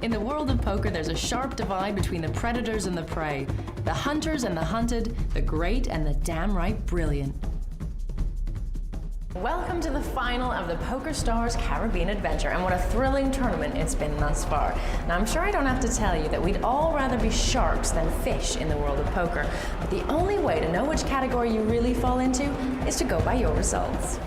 In the world of poker, there's a sharp divide between the predators and the prey, the hunters and the hunted, the great and the damn right brilliant. Welcome to the final of the PokerStars Caribbean Adventure, and what a thrilling tournament it's been thus far. Now, I'm sure I don't have to tell you that we'd all rather be sharks than fish in the world of poker, but the only way to know which category you really fall into is to go by your results.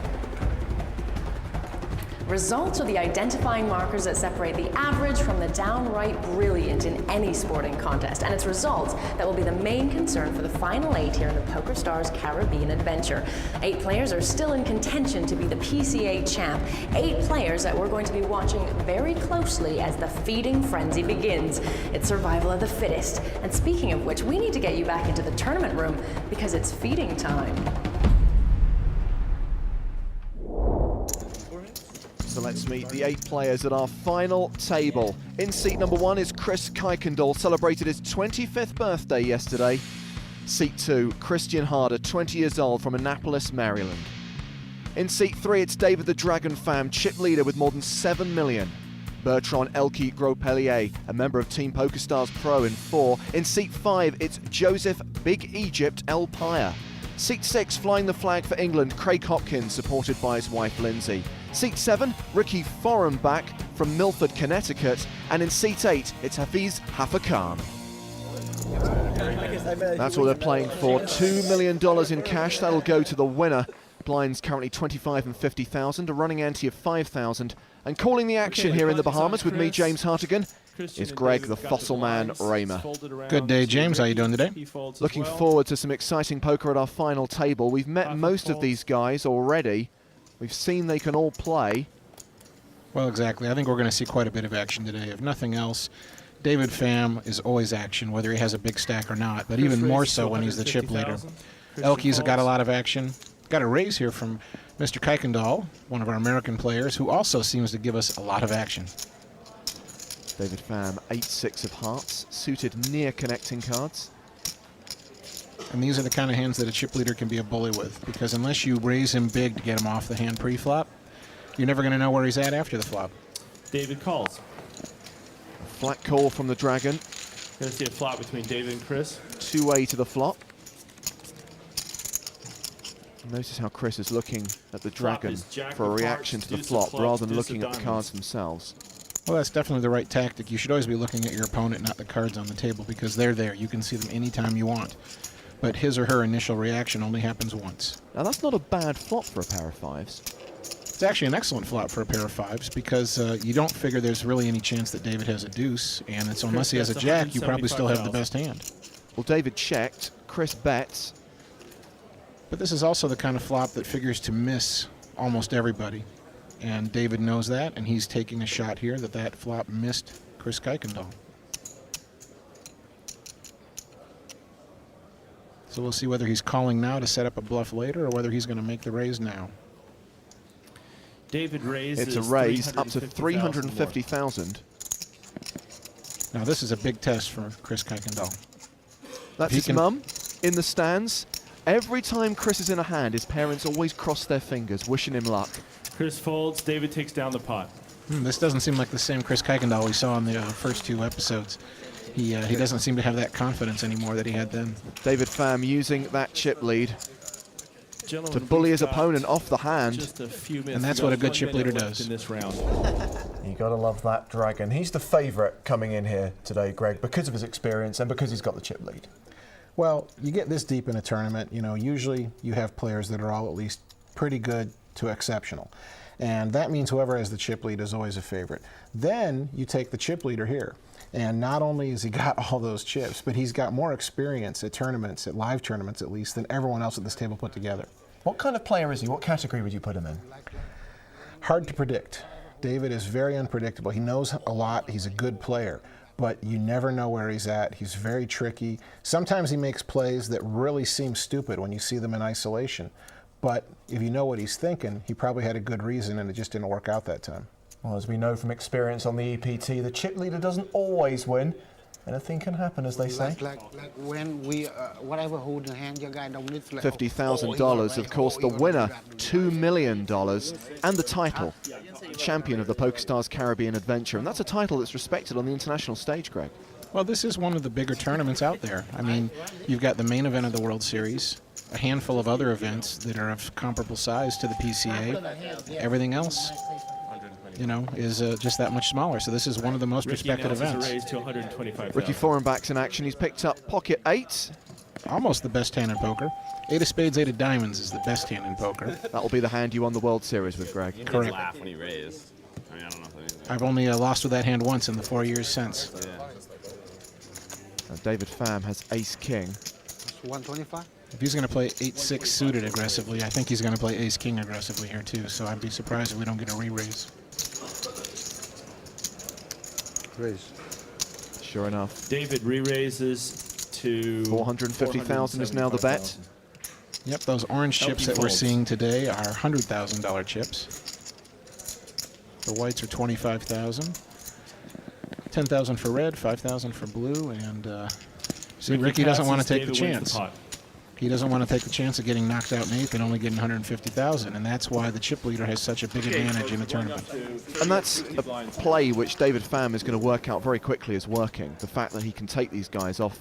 Results are the identifying markers that separate the average from the downright brilliant in any sporting contest, and it's results that will be the main concern for the final 8 here in the PokerStars Caribbean Adventure. 8 players are still in contention to be the PCA champ, 8 players that we're going to be watching very closely as the feeding frenzy begins. It's survival of the fittest, and speaking of which, we need to get you back into the tournament room because it's feeding time. So let's meet the 8 players at our final table. In seat number 1 is Chris Kuykendall, celebrated his 25th birthday yesterday. Seat 2, Christian Harder, 20 years old, from Annapolis, Maryland. In seat 3, it's David the Dragon Fam, chip leader with more than 7 million. Bertrand Elke Gros-Pellier, a member of Team PokerStars Pro, in 4. In seat 5, it's Joseph Big Egypt El Paya. Seat 6, flying the flag for England, Craig Hopkins, supported by his wife Lindsay. Seat 7, Ricky Forenbach from Milford, Connecticut. And in seat 8, it's Hafiz Hafa-Khan. That's what they're playing for. $2 million in cash. That'll go to the winner. Blinds currently 25 and 50,000, a running ante of 5,000. And calling the action here in the Bahamas with me, James Hartigan, is Greg the Fossil Man Raymer. Good day, James. How are you doing today? Looking forward to some exciting poker at our final table. We've met most of these guys already. We've seen they can all play. Well, exactly. I think we're going to see quite a bit of action today. If nothing else, David Pham is always action, whether he has a big stack or not, but even more so when he's the chip leader. Elke's got a lot of action. Got a raise here from Mr. Kuykendall, one of our American players, who also seems to give us a lot of action. David Pham, 8-6 of hearts, suited near connecting cards. And these are the kind of hands that a chip leader can be a bully with, because unless you raise him big to get him off the hand pre-flop, you're never going to know where he's at after the flop. David calls. A flat call from the Dragon. Going to see a flop between David and Chris. 2-way to the flop. Notice how Chris is looking at the Dragon for a reaction to the flop rather than looking at the cards themselves. Well, that's definitely the right tactic. You should always be looking at your opponent, not the cards on the table, because they're there. You can see them anytime you want. But his or her initial reaction only happens once. Now, that's not a bad flop for a pair of 5s. It's actually an excellent flop for a pair of 5s, because you don't figure there's really any chance that David has a deuce, and it's unless he has a jack, you probably still have the best hand. Well, David checked. Chris bets. But this is also the kind of flop that figures to miss almost everybody. And David knows that, and he's taking a shot here that flop missed Chris Kuykendall. So we'll see whether he's calling now to set up a bluff later or whether he's going to make the raise now. David raises. It's a raise up to 350,000. Now this is a big test for Chris Kuykendall. That's his mum in the stands. Every time Chris is in a hand, his parents always cross their fingers, wishing him luck. Chris folds. David takes down the pot. This doesn't seem like the same Chris Kuykendall we saw in the first 2 episodes. He doesn't seem to have that confidence anymore that he had then. David Pham using that chip lead to bully his opponent off the hand. And that's what a good chip leader does. In this round. You got to love that Dragon. He's the favourite coming in here today, Greg, because of his experience and because he's got the chip lead. Well, you get this deep in a tournament, you know, usually you have players that are all at least pretty good to exceptional. And that means whoever has the chip lead is always a favorite. Then you take the chip leader here. And not only has he got all those chips, but he's got more experience at tournaments, at live tournaments at least, than everyone else at this table put together. What kind of player is he? What category would you put him in? Hard to predict. David is very unpredictable. He knows a lot. He's a good player. But you never know where he's at. He's very tricky. Sometimes he makes plays that really seem stupid when you see them in isolation. But if you know what he's thinking, he probably had a good reason and it just didn't work out that time. Well, as we know from experience on the EPT, the chip leader doesn't always win. Anything can happen, as they say. Like when we, whatever hold in hand, your guy don't need to like, $50,000, of course, the winner, $2 million, and the title, champion of the PokerStars Caribbean Adventure. And that's a title that's respected on the international stage, Greg. Well, this is one of the bigger tournaments out there. I mean, you've got the main event of the World Series, a handful of other events that are of comparable size to the PCA. Everything else, you know, is just that much smaller. So this is one of the most respected events. Raised to 125,000. Ricky Foreign-back's in action. He's picked up pocket 8. Almost the best hand in poker. 8 of spades, 8 of diamonds is the best hand in poker. That'll be the hand you won the World Series with, Greg. Correct. Laugh when he raised. I mean, I don't know if that means I've only lost with that hand once in the 4 years since. David Pham has ace-king. 125. If he's going to play 8-6 suited aggressively, I think he's going to play ace-king aggressively here too. So I'd be surprised if we don't get a re-raise. Raise. Sure enough. David re-raises to 450,000 is now the bet. Yep, those orange chips that we're seeing today are $100,000 chips. The whites are 25,000. 10,000 for red, 5,000 for blue, and see, Ricky doesn't want to take the chance. He doesn't want to take the chance of getting knocked out in 8th and only getting 150,000, and that's why the chip leader has such a big advantage in the tournament. And that's a play which David Pham is going to work out very quickly as working. The fact that he can take these guys off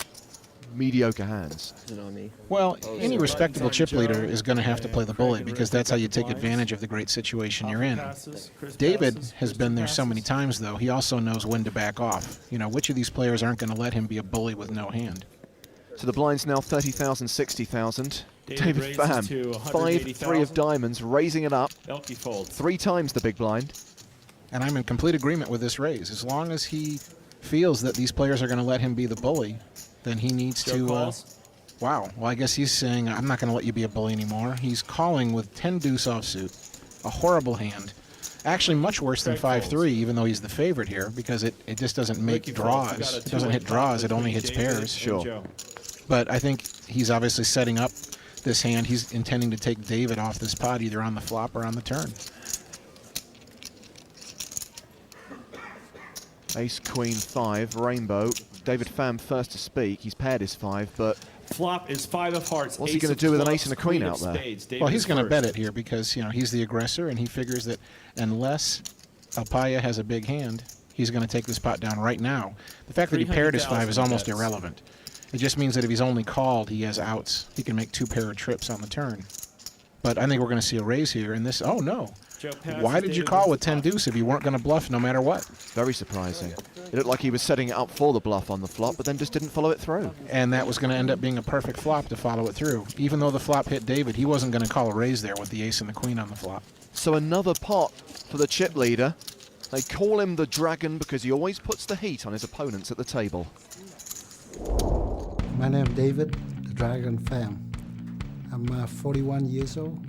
mediocre hands. Well, any respectable chip leader is going to have to play the bully because that's how you take advantage of the great situation you're in. David has been there so many times, though. He also knows when to back off. You know, which of these players aren't going to let him be a bully with no hand? So the blind's now 30,000, 60,000. David Pham, 5-3 of diamonds, raising it up 3 times the big blind. And I'm in complete agreement with this raise. As long as he feels that these players are going to let him be the bully, then he needs to, wow. Well, I guess he's saying, I'm not going to let you be a bully anymore. He's calling with 10 deuce offsuit, a horrible hand. Actually, much worse than 5-3, even though he's the favorite here, because it just doesn't make draws. It doesn't hit draws, it only hits pairs. Sure. But I think he's obviously setting up this hand. He's intending to take David off this pot, either on the flop or on the turn. Ace, queen, 5, rainbow. David Pham first to speak. He's paired his 5, but flop is 5 of hearts. What's he going to do with an ace and a queen out there? Well, he's going to bet it here because, you know, he's the aggressor, and he figures that unless Alpaya has a big hand, he's going to take this pot down right now. The fact that he paired his 5 is almost irrelevant. It just means that if he's only called, he has outs. He can make 2 pair of trips on the turn. But I think we're going to see a raise here, and this, oh no. Why did you call with 10 deuce if you weren't going to bluff no matter what? Very surprising. It looked like he was setting it up for the bluff on the flop, but then just didn't follow it through. And that was going to end up being a perfect flop to follow it through. Even though the flop hit David, he wasn't going to call a raise there with the ace and the queen on the flop. So another pot for the chip leader. They call him the Dragon because he always puts the heat on his opponents at the table. My name is David, the Dragon Pham. I'm 41 years old.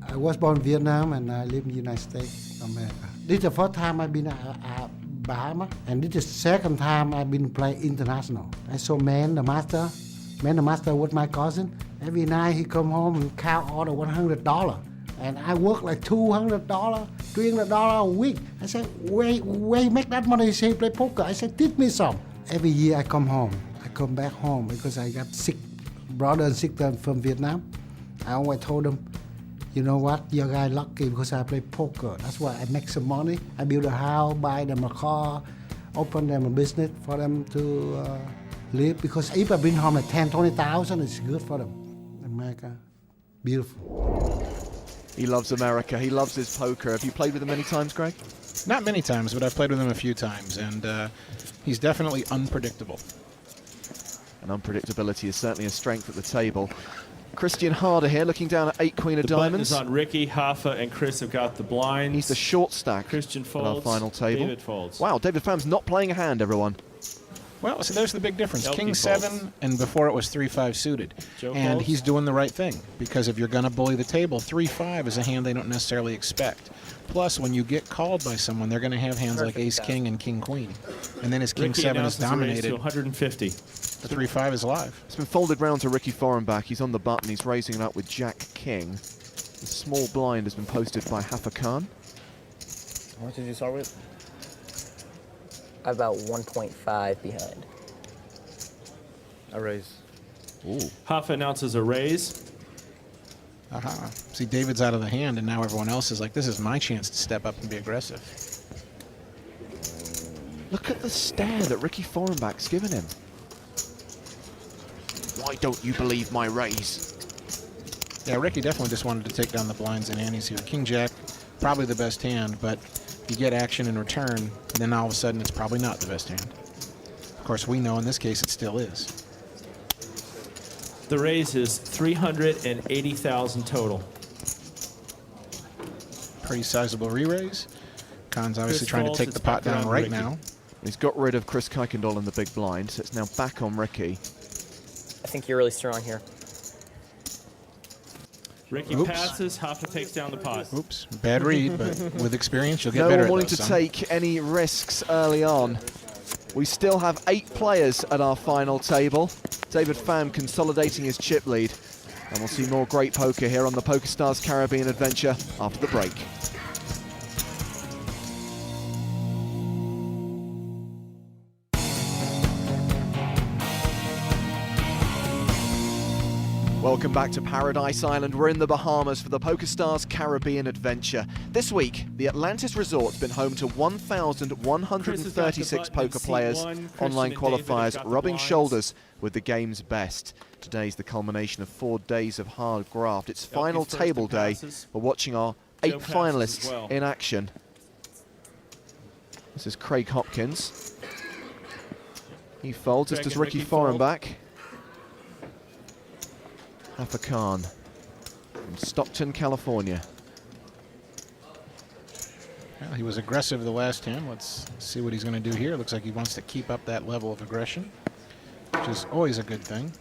I was born in Vietnam and I live in the United States of America. This is the first time I've been at Bahamas, and this is the second time I've been playing international. I saw Man the Master with my cousin. Every night he come home and count all the $100. And I work like $200, $300 a week. I said, where you make that money? He said, play poker. I said, teach me some. Every year I come home. I come back home because I got sick brother and sister from Vietnam. I always told them, you know what, your guy lucky because I play poker. That's why I make some money. I build a house, buy them a car, open them a business for them to live. Because if I bring home like 10, 20,000, it's good for them. America, beautiful. He loves America. He loves his poker. Have you played with him many times, Greg? Not many times, but I've played with him a few times, and he's definitely unpredictable. And unpredictability is certainly a strength at the table. Christian Harder here, looking down at 8 queen of diamonds. The button is on Ricky, Hoffa, and Chris have got the blinds. He's the short stack. Christian folds. At our final table. David folds. Wow, David Pham's not playing a hand, everyone. Well, so there's the big difference. LP King folds. 7, and before it was 3-5 suited. Joe and folds. he's doing the right thing, because if you're going to bully the table, 3-5 is a hand they don't necessarily expect. Plus, when you get called by someone, they're going to have hands like Ace-King and King-Queen. And then his King Ricky 7 is announces a raise dominated. to 150. The 3-5 is live. It's been folded round to Ricky Foreign-back. He's on the button. He's raising it up with Jack-King. The small blind has been posted by Haffa Khan. How much did you start with? About 1.5 behind. A raise. Hoffa announces a raise. Aha. See, David's out of the hand, and now everyone else is like, this is my chance to step up and be aggressive. Look at the stare that Ricky Forenbach's given him. Why don't you believe my raise? Yeah, Ricky definitely just wanted to take down the blinds and antes here. King Jack, probably the best hand, but you get action in return, and then all of a sudden it's probably not the best hand. Of course, we know in this case it still is. The raise is 380,000 total. Pretty sizable re-raise. Khan's obviously Chris trying to folds, take it's the pot back down around right Ricky. now. He's got rid of Chris Kuykendall in the big blind, so it's now back on Ricky. I think you're really strong here. Ricky Oops. passes, Hoffa takes down the pot. Oops, bad read, but with experience you'll get No better one at wanting those, to son. take any risks early on. We still have 8 players at our final table. David Pham consolidating his chip lead. And we'll see more great poker here on the PokerStars Caribbean Adventure after the break. Welcome back to Paradise Island. We're in the Bahamas for the PokerStars Caribbean Adventure. This week, the Atlantis Resort's been home to 1,136 poker players, online qualifiers rubbing shoulders with the game's best. Today's the culmination of 4 days of hard graft. It's final table day. We're watching our 8 finalists in action. This is Craig Hopkins. He folds, as does Ricky Forenbach. Hoffa Khan from Stockton, California. Well, he was aggressive the last hand. Let's see what he's going to do here. Looks like he wants to keep up that level of aggression, which is always a good thing.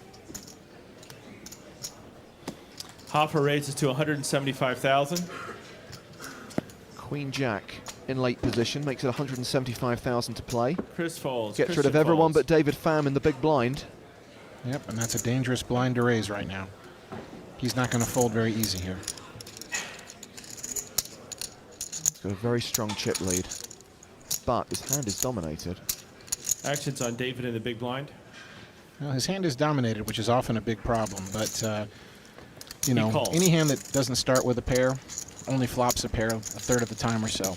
Hoffa raises to 175,000. Queen Jack in late position makes it 175,000 to play. Chris folds. Gets rid of everyone but David Pham in the big blind. Yep, and that's a dangerous blind to raise right now. He's not going to fold very easy here. He's got a very strong chip lead, but his hand is dominated. Actions on David in the big blind. Well, his hand is dominated, which is often a big problem, but you know, calls. any hand that doesn't start with a pair only flops a pair a third of the time or so.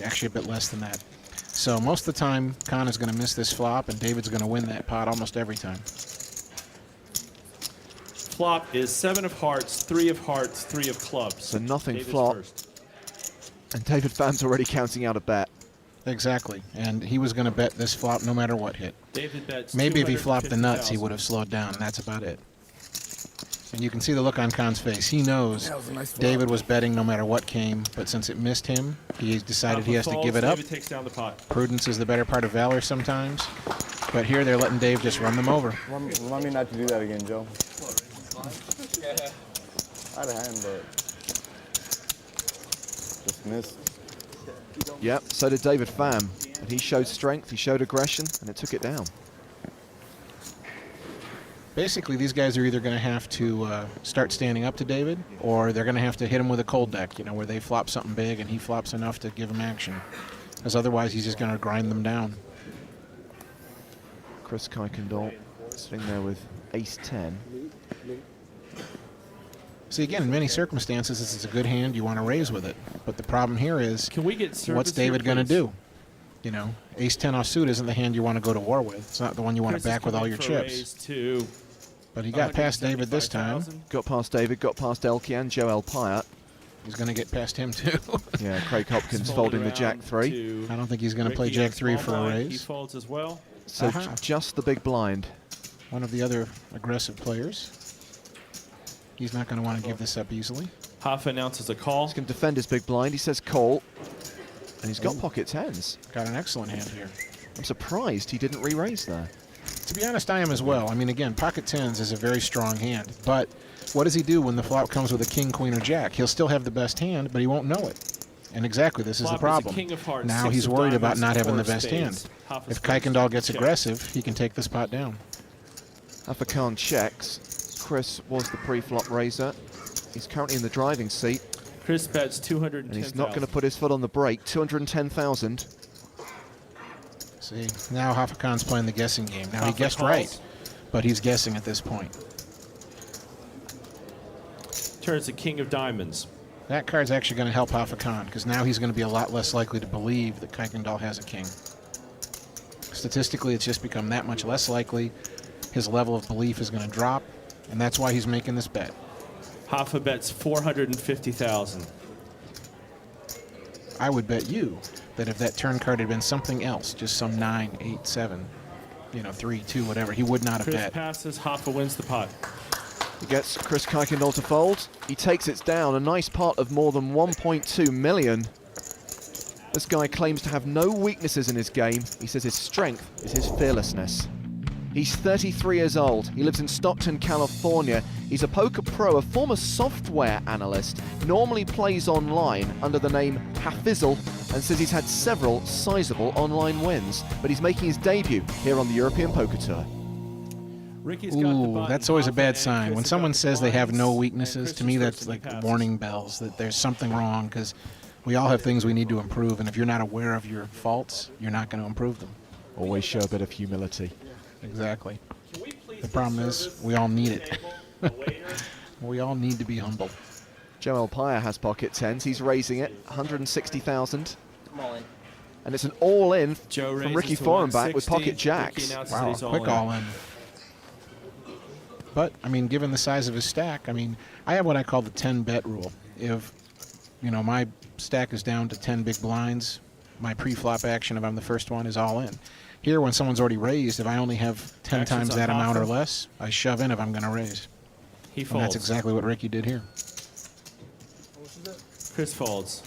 Actually a bit less than that. So most of the time, Khan is going to miss this flop, and David's going to win that pot almost every time. Flop is 7 of hearts, 3 of hearts, 3 of clubs. So nothing David's flop. first. And David Pham's already counting out a bet. Exactly, and he was going to bet this flop no matter what hit. David bets Maybe if he flopped the nuts, he 250,000. would have slowed down. That's about it. And you can see the look on Khan's face. He knows David was betting no matter what came, but since it missed him, he decided he has to give it up. David takes down the pot. Prudence is the better part of valor sometimes, but here they're letting Dave just run them over. Remind me not to do that again, Joe. I had a hand, but just missed. Yep, so did David Pham. And he showed strength, he showed aggression, and it took it down. Basically, these guys are either going to have to start standing up to David, or they're going to have to hit him with a cold deck, you know, where they flop something big and he flops enough to give him action. Because otherwise, he's just going to grind them down. Chris Kuykendall sitting there with ace-10. See, again, in many circumstances, this is a good hand. You want to raise with it. But the problem here is, Can we get service what's David here, going to please? do? You know, ace-10 offsuit isn't the hand you want to go to war with. It's not the one you want Chris to is back with all coming your for a chips. raise to But he got past David this time. 175,000. Got past David, got past Elke and Joel Pyatt. He's going to get past him, too. Yeah, Craig Hopkins Fold folding the around Jack-3. to I don't think he's going to play Ricky in Jack-3 small for a blind. He raise. folds as well. So Aha. just the big blind. One of the other aggressive players. He's not going to want to give this up easily. Hoffa announces a call. He's going to defend his big blind. He says call. And he's got pocket tens. Got an excellent hand here. I'm surprised he didn't re-raise there. To be honest, I am as well. I mean, again, pocket tens is a very strong hand. But what does he do when the flop comes with a king, queen, or jack? He'll still have the best hand, but he won't know it. And exactly, this is the Flop problem. a king of hearts, Now 6 he's of worried about diamonds, not having 4 the of best hand. spades. Hoffa's If first. Kuykendall gets Check. aggressive, he can take this pot down. Hoffa Khan checks. Chris was the pre-flop raiser. He's currently in the driving seat. Chris bets 210,000. And he's not going to put his foot on the brake. 210,000. See, now Hoffa Khan's playing the guessing game. Now he Hoffa guessed calls. right. but he's guessing at this point. Turns to king of diamonds. That card's actually going to help Hafa Khan, because now he's going to be a lot less likely to believe that Kuykendall has a king. Statistically, it's just become that much less likely. His level of belief is going to drop, and that's why he's making this bet. Hafa bets 450,000. I would bet you that if that turn card had been something else, just some 9, 8, 7, 3, 2, whatever, he would not have Chris bet. passes, Hafa wins the pot. He gets Chris Kuykendall to fold. He takes it down, a nice pot of more than 1.2 million. This guy claims to have no weaknesses in his game. He says his strength is his fearlessness. He's 33 years old. He lives in Stockton, California. He's a poker pro, a former software analyst, normally plays online under the name Hafizzle, and says he's had several sizable online wins. But he's making his debut here on the European Poker Tour. Ooh, that's always a bad sign. When someone says they have no weaknesses, to me that's like warning bells that there's something wrong, because we all have things we need to improve, and if you're not aware of your faults, you're not going to improve them. Always show a bit of humility. Exactly. The problem is we all need it. We all need to be humble. Joel Pyer has pocket tens. He's raising it, 160,000. I'm all in. And it's an all-in Joe from Ricky raises to Forenbach with 160. pocket jacks. Ricky announces Wow, that he's quick all in. But, I mean, given the size of his stack, I mean, I have what I call the 10-bet rule. If, my stack is down to 10 big blinds, my pre-flop action, if I'm the first one, is all in. Here, when someone's already raised, if I only have 10 Actions times on that amount or Hafa. less, I shove in if I'm going to raise. He And folds. that's exactly what Ricky did here. Chris folds.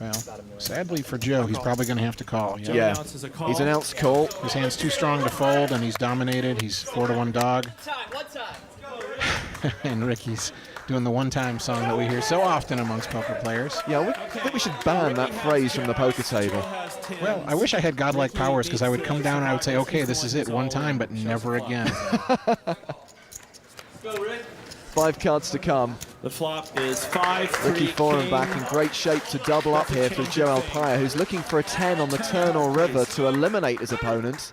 Well, sadly for Joe, he's probably going to have to call. Joe Yeah, announces a call. he's announced call. His hand's too strong to fold, and he's dominated. He's 4-1 dog. What time? And Ricky's doing the one-time song that we hear so often amongst poker players. Yeah, I think we should ban that phrase from the poker table. Well, I wish I had godlike powers, because I would come down and I would say, okay, this is it, one time, but never again. 5 cards to come. The flop is 5, 3, Ricky Forenbach in great shape to double up here for Joel Pyer, who's looking for a 10 on the turn or river to eliminate his opponent.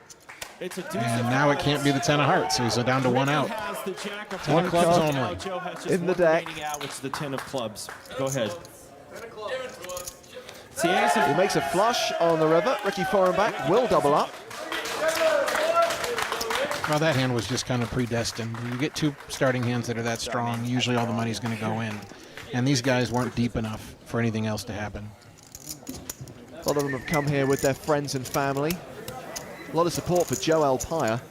It's a deuce And of now it hearts. can't be the 10 of hearts, so he's down to one out. Has the jack of 10 of hearts. clubs card only. Joe has just in the one deck. remaining out, which is the 10 of clubs. Go ahead. See, He makes a flush on the river. Ricky Forenbach will double up. Well, that hand was just kind of predestined. You get two starting hands that are that strong, usually all the money's going to go in. And these guys weren't deep enough for anything else to happen. A lot of them have come here with their friends and family. A lot of support for Joel Pyer.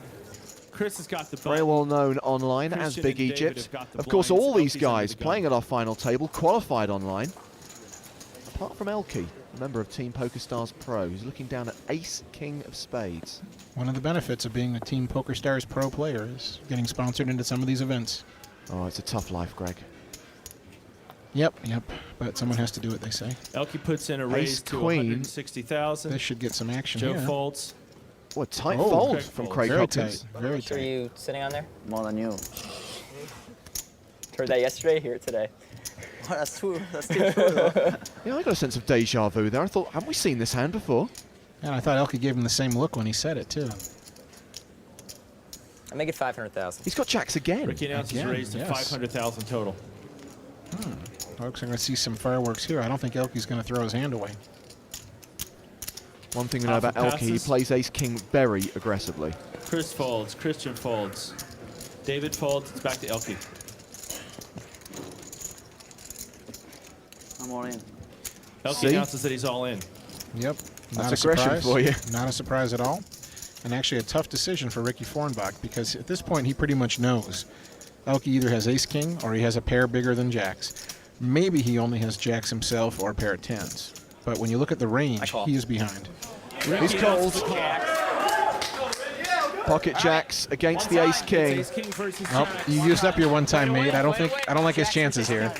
Chris has got the Very button. well known online as Christian Big and David Egypt. have got the Of course, blinds. all these Elkie's under guys the gun. playing at our final table qualified online. Apart from Elkie, a member of Team PokerStars Pro, who's looking down at Ace King of Spades. One of the benefits of being a Team PokerStars Pro player is getting sponsored into some of these events. Oh, it's a tough life, Greg. Yep, but someone has to do it, they say. Elkie puts in a raise Ace to Queen. 160,000. This should get some action Joe here. folds. What a tight Oh, fold Craig from folds. Craig Very Hopkins. tight, very Are tight. you sitting on there? More than you. Heard that yesterday, hear it today. That's too true, though. Yeah, I got a sense of deja vu there. I thought, haven't we seen this hand before? And I thought Elkie gave him the same look when he said it, too. I make it 500,000. He's got jacks again. Ricky announces Again, a raise to yes. 500,000 total. Folks, I'm going to see some fireworks here. I don't think Elkie's going to throw his hand away. One thing we know about Alpha Elkie, he passes. plays Ace King very aggressively. Chris folds. Christian folds. David folds. It's back to Elkie. I'm all in. Elkie See? announces that he's all in. Yep. That's Not a aggression surprise. for you. Not a surprise at all. And actually a tough decision for Ricky Forenbach, because at this point he pretty much knows Elkie either has ace king or he has a pair bigger than jacks. Maybe he only has jacks himself or a pair of tens. But when you look at the range, call. he is behind. He's called. Pocket jacks against the Ace King. Ace King versus Well, jacks. you used up your one-time mate. I don't like his chances here.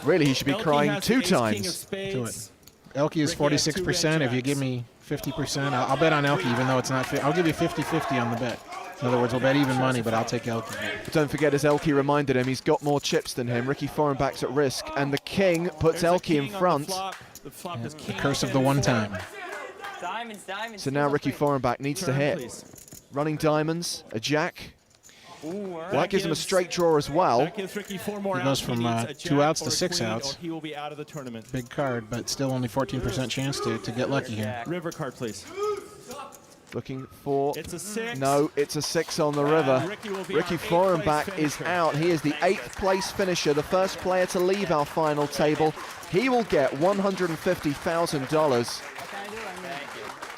Really, he should be Elkie crying has 2 the ace king of times. spades. Do it. Elkie is Ricky has 46%. If you give me 50%, I'll bet on Elkie, even though it's not. I'll give you 50-50 on the bet. In other words, we'll bet even money, but I'll take Elkie. But don't forget, as Elkie reminded him, he's got more chips than him. Ricky Forenbach's at risk, and the King puts There's a Elkie in king on front. The flop. The flop is The king curse of ten the one seven. time. Diamonds. So now Ricky Forenbach needs to Turn, hit. please. Running diamonds, a jack. Well, that gives him a straight draw as well. That gives Ricky 4 more He goes outs. from He needs a 2 jack outs to or a 6 queen, outs. or he will be out of the tournament. Big card, but still only 14% chance to get lucky here. River card, please. Looking for... It's a 6. No, it's a 6 on the river. Ricky will be Ricky our 8th Florenbach place is finisher. out. He is the 8th place finisher, the first player to leave our final table. He will get $150,000.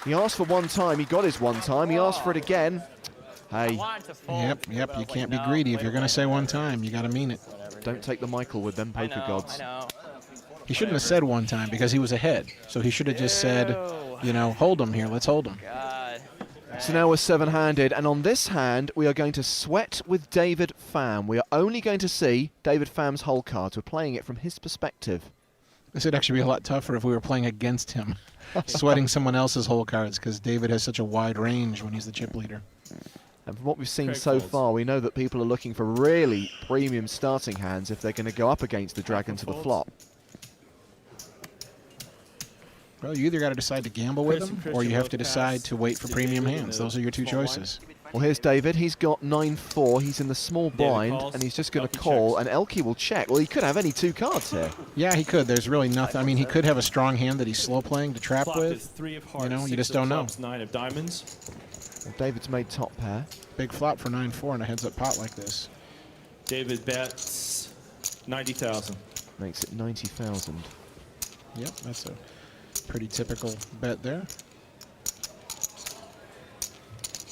He asked for one time, he got his one time. He asked for it again. Hey, Yep, you can't be greedy. If you're going to say one time, you got to mean it. don't take the Michael with them poker gods. He shouldn't have said one time because he was ahead. So he should have just said, you know, hold him here, let's hold him. So now we're 7-handed, and on this hand, we are going to sweat with David Pham. We are only going to see David Pham's hole cards. We're playing it from his perspective. This would actually be a lot tougher if we were playing against him, sweating someone else's hole cards, because David has such a wide range when he's the chip leader. And from what we've seen Craig so folds. far, we know that people are looking for really premium starting hands if they're going to go up against the dragon to the folds. flop. Well, you either got to decide to gamble with Chris and him, or Christian you have both to decide pass to wait for to premium David in hands. the Those are your two small blind. choices. Well, here's David. He's got 9-4. He's in the small blind, calls. and he's just going Elkie to call, checks. and Elkie will check. Well, he could have any 2 cards here. Yeah, he could. There's really nothing. I mean, he could have a strong hand that he's slow playing to trap Flop is with. 3 of hearts, You know, you 6 just of don't know. clubs, 9 of diamonds. Well, David's made top pair. Big flop for 9-4 in a heads-up pot like this. David bets 90,000. Makes it 90,000. Yep, that's a pretty typical bet there.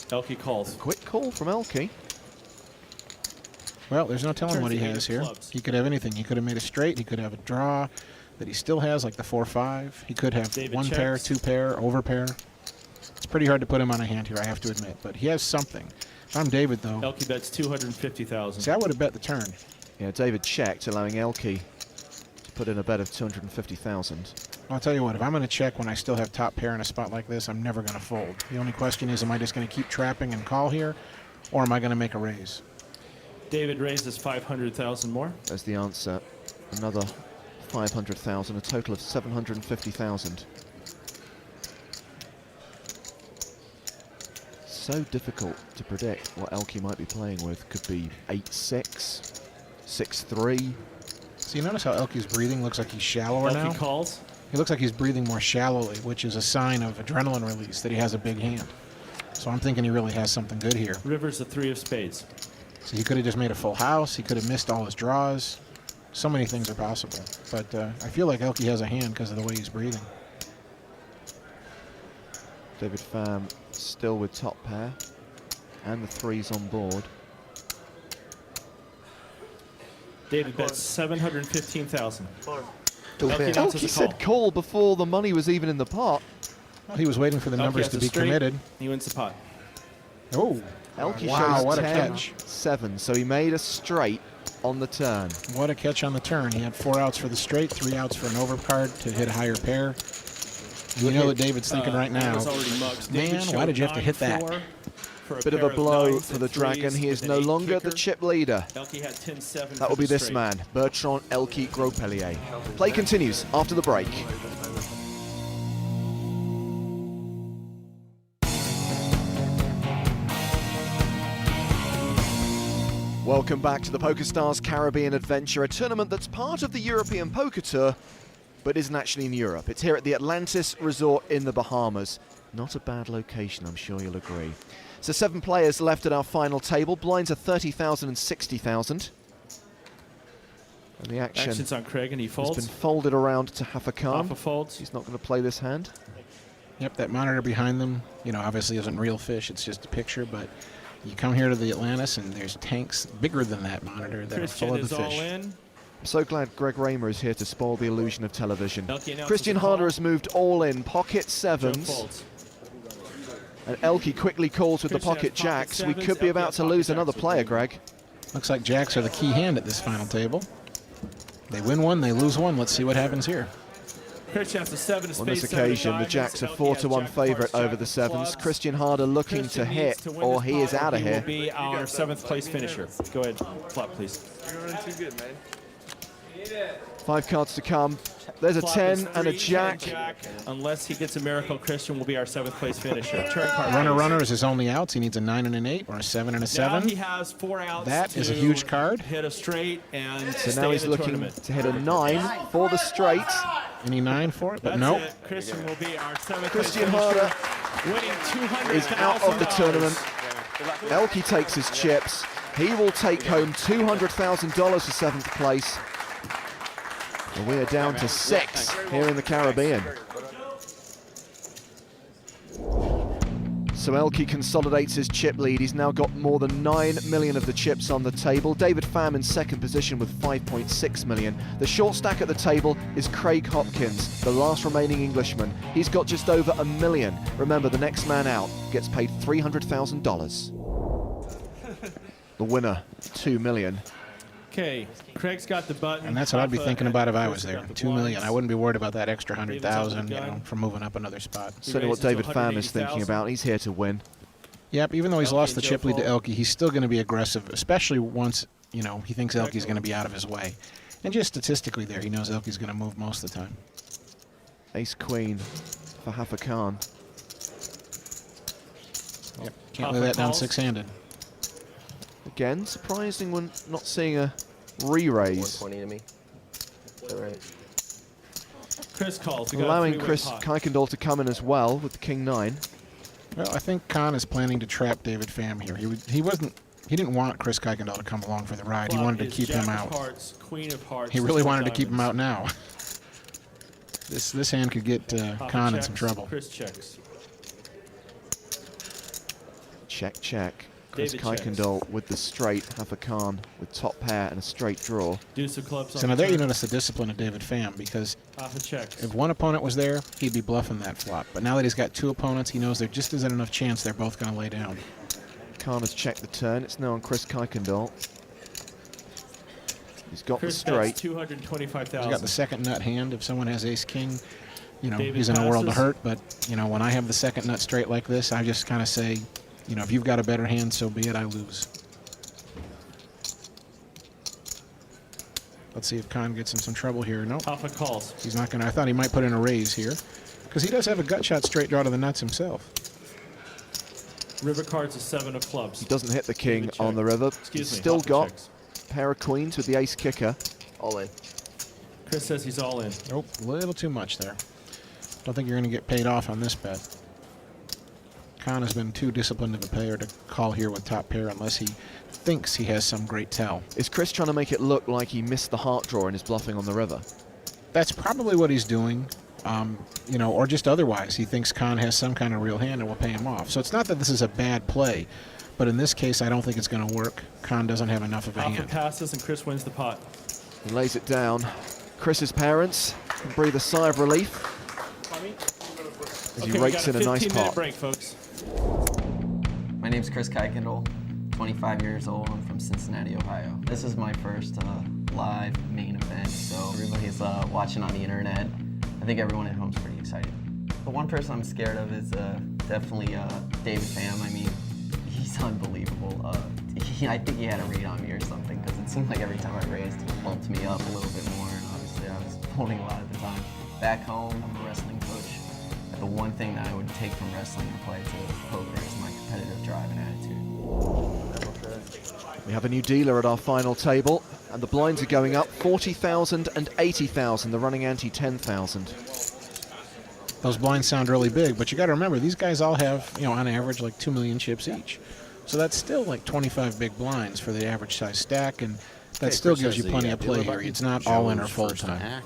Elkie calls. Quick call from Elkie. Well, there's no telling Turns what he to 8 has of here. clubs. He could have anything. He could have made a straight. He could have a draw that he still has, like the 4-5. He could have David 1 pair, checks. 2 pair, over pair. It's pretty hard to put him on a hand here, I have to admit. But he has something. If I'm David, though, Elkie bets 250,000. see, I would have bet the turn. Yeah, David checked, allowing Elkie to put in a bet of 250,000. I'll tell you what, if I'm going to check when I still have top pair in a spot like this, I'm never going to fold. The only question is, am I just going to keep trapping and call here, or am I going to make a raise? David raises 500,000 more. There's the answer. Another 500,000, a total of 750,000. So difficult to predict what Elkie might be playing with. Could be 8-6, 6-3. So you notice how Elkie's breathing looks like he's shallower now? Elkie calls. He looks like he's breathing more shallowly, which is a sign of adrenaline release, that he has a big hand. So I'm thinking he really has something good here. River's the 3 of spades. So he could have just made a full house. He could have missed all his draws. So many things are possible. But I feel like Elkie has a hand because of the way he's breathing. David Pham still with top pair. And the 3s on board. David bets 715,000. Elkie bounces a said call before the money was even in the pot. Well, he was waiting for the Elkie numbers has to a be straight. committed. He wins the pot. Oh, Elkie wow, shows what a 10, catch. 7, so he made a straight on the turn. What a catch on the turn. He had 4 outs for the straight, 3 outs for an overcard to hit a higher pair. You know what David's thinking right now. It was already mugged. Man, David why showed did you have to hit that? 9-4 for Bit of pair a blow nines for and the Dragon. threes He is with no an 8 longer the kicker. chip leader. Elkie had 10-7. That will be this man, Bertrand Elkie Gropelier. Play continues after the break. Welcome back to the PokerStars Caribbean Adventure, a tournament that's part of the European Poker Tour, but isn't actually in Europe. It's here at the Atlantis Resort in the Bahamas. Not a bad location, I'm sure you'll agree. So 7 players left at our final table. Blinds are 30,000 and 60,000. And the Action's on Craig, and he has folds. been folded around to Hafa Khan. Alpha folds. He's not going to play this hand. Yep, that monitor behind them, you know, obviously isn't real fish. It's just a picture, but you come here to the Atlantis and there's tanks bigger than that monitor that are Christian full of is the all fish. in. I'm so glad Greg Raymer is here to spoil the illusion of television. Elkie announces Christian a call. Harder has moved all in, pocket Joe sevens, folds. and Elkie quickly calls with the Christian pocket has pocket jacks. We sevens, could be Elkie about has to pocket lose jacks another with player, them. Greg. Looks like jacks are the key hand at this final table. They win one, they lose one. Let's see what happens here. Christian has a 7 of On spades. this 7 of occasion, the diamonds. jacks are Elkie 4 has to 1 jack of hearts, favourite jack over of the sevens. clubs. Christian Harder looking Christian to needs hit, to win or this he is pot, out of he here. will be our 7th place finisher. Go ahead, flop, please. You're running too good, man. 5 cards to come. There's a Flop 10 is and a 3, jack. 10 Unless he gets a miracle, Christian will be our 7th place finisher. Turn card. Runner is his only outs. He needs a 9 and an 8 or a 7 and a 7. Now he has 4 outs. That is a huge card. Hit a straight and So stay now in he's the looking tournament. to hit a 9 for the straight. Any 9 for it? But That's nope. it. Christian will be our 7th Christian place Harder finisher, winning $200,000. is out of the tournament. Elke takes his chips. He will take home $200,000 for 7th place. And we are down to 6 here in the Caribbean. So Elke consolidates his chip lead. He's now got more than 9 million of the chips on the table. David Pham in second position with 5.6 million. The short stack at the table is Craig Hopkins, the last remaining Englishman. He's got just over $1 million. Remember, the next man out gets paid $300,000. The winner, $2 million. Okay, Craig's got the button. And that's what I'd be thinking about if I was there. Got the 2 million. blinds. I wouldn't be worried about that extra David's 100,000, up you the gun. know, for moving up another spot. Certainly what raises to David Pham is thinking 180,000. about. He's here to win. Yep, even though he's Elke lost the and Joe chip lead to Fold. Elke, he's still going to be aggressive, especially once, you know, he thinks Elke's going to be out of his way. And just statistically there, he knows Elke's going to move most of the time. Ace Queen for Hafa Khan. Yep, can't lay that down calls. 6-handed. Again, surprising when not seeing a re-raise. 120 to me. Is that right? Chris calls. We got a Allowing three-way Chris pot. Kuykendall to come in as well with the King 9. Well, I think Khan is planning to trap David Pham here. He didn't want Chris Kuykendall to come along for the ride. He Flop wanted to is keep Jack him of out. Hearts, Queen of Hearts. He really two wanted to keep him out diamonds. now. This hand could get Papa Khan in checks, some trouble. Chris checks. Check, check. Chris David checks. Kuykendall with the straight, Hafa Khan with top pair and a straight draw. Deuce of clubs. So on now the there you turn. notice the discipline of David Pham, because Papa checks. if one opponent was there, he'd be bluffing that flop. But now that he's got 2 opponents, he knows there just isn't enough chance they're both going to lay down. Khan has checked the turn. It's now on Chris Kuykendall. He's got Chris the straight. bets 225,000. He's got the second nut hand. If someone has ace-king, you know, David he's in a world of passes. hurt. But, you know, when I have the second nut straight like this, I just kind of say, you know, if you've got a better hand, so be it, I lose. Let's see if Khan gets in some trouble here. Nope, Papa calls. he's not going to. I thought he might put in a raise here, because he does have a gut shot straight draw to the nuts himself. River cards a 7 of clubs. He doesn't hit the king David on the checks. river. Excuse He's me. still Papa got checks. a pair of queens with the ace kicker. All in. Chris says he's all in. Nope, a little too much there. Don't think you're going to get paid off on this bet. Khan has been too disciplined of a player to call here with top pair unless he thinks he has some great tell. Is Chris trying to make it look like he missed the heart draw and is bluffing on the river? That's probably what he's doing, you know, or just otherwise. He thinks Khan has some kind of real hand and will pay him off. So it's not that this is a bad play, but in this case, I don't think it's going to work. Khan doesn't have enough of a Papa hand. passes and Chris wins the pot. He lays it down. Chris's parents can breathe a sigh of relief as he Okay, we rakes got in a nice 15-minute pot. break, folks. My name's Chris Kuykendall, 25 years old. I'm from Cincinnati, Ohio. This is my first live main event, so everybody's watching on the internet. I think everyone at home's pretty excited. The one person I'm scared of is definitely David Pham. I mean, he's unbelievable. I think he had a read on me or something, because it seemed like every time I raised, he bumped me up a little bit more. And obviously, I was folding a lot at the time. Back home, I'm a wrestling coach. The one thing that I would take from wrestling and play to poker is my competitive drive and attitude. We have a new dealer at our final table, and the blinds are going up 40,000 and 80,000. The running ante 10,000. Those blinds sound really big, but you got to remember, these guys all have, you know, on average, like 2 million chips each. So that's still like 25 big blinds for the average size stack, and that still gives you plenty of play here. It's not all in or full time.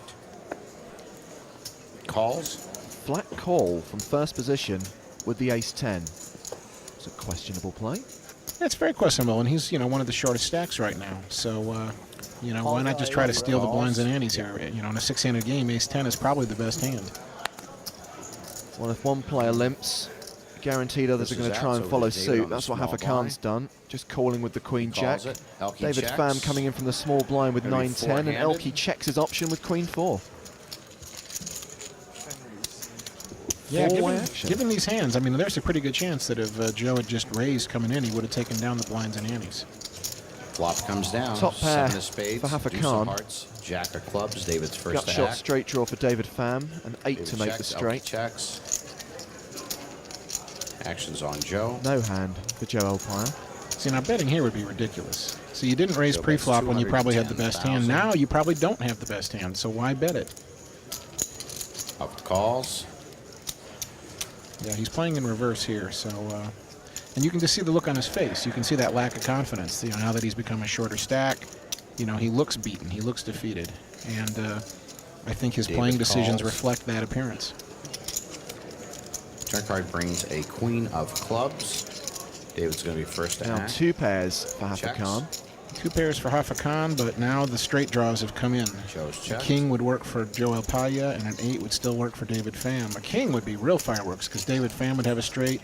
Calls. Flat call from first position with the ace-10. It's a questionable play. It's very questionable, and he's, you know, one of the shortest stacks right now. So, you know, why not just try to steal the blinds and antes here? You know, in a 6-handed game, ace-10 is probably the best hand. Well, if one player limps, guaranteed others are going to try and follow suit. That's what Hafa Khan's done, just calling with the queen-jack. David Pham coming in from the small blind with 9-10, and Elke checks his option with queen-4. Yeah, Four-way action. given these hands, I mean, there's a pretty good chance that if Joe had just raised coming in, he would have taken down the blinds and antes. Flop comes down. Top pair 7 of spades, for Hafa deuce Khan. of hearts, jack of clubs. David's first Gut to shot act. straight draw for David Pham, an 8 David to make the checks, straight. Elkie checks. Actions on Joe. No hand for Joe Elpire. See, now betting here would be ridiculous. So you didn't raise Joe pre-flop bets when you probably had the best hand. 210,000. Now you probably don't have the best hand, so why bet it? Up calls. Yeah, he's playing in reverse here, so... and you can just see the look on his face. You can see that lack of confidence. You know, now that he's become a shorter stack, you know, he looks beaten. He looks defeated. And I think his playing decisions reflect that appearance. Turn card brings a queen of clubs. David's going to be first to Now act. 2 pairs for Hafa Checks. Khan. 2 pairs for Hafa Khan, but now the straight draws have come in. Joe's A checked. king would work for Joe Elpaya, and an 8 would still work for David Pham. A king would be real fireworks, because David Pham would have a straight,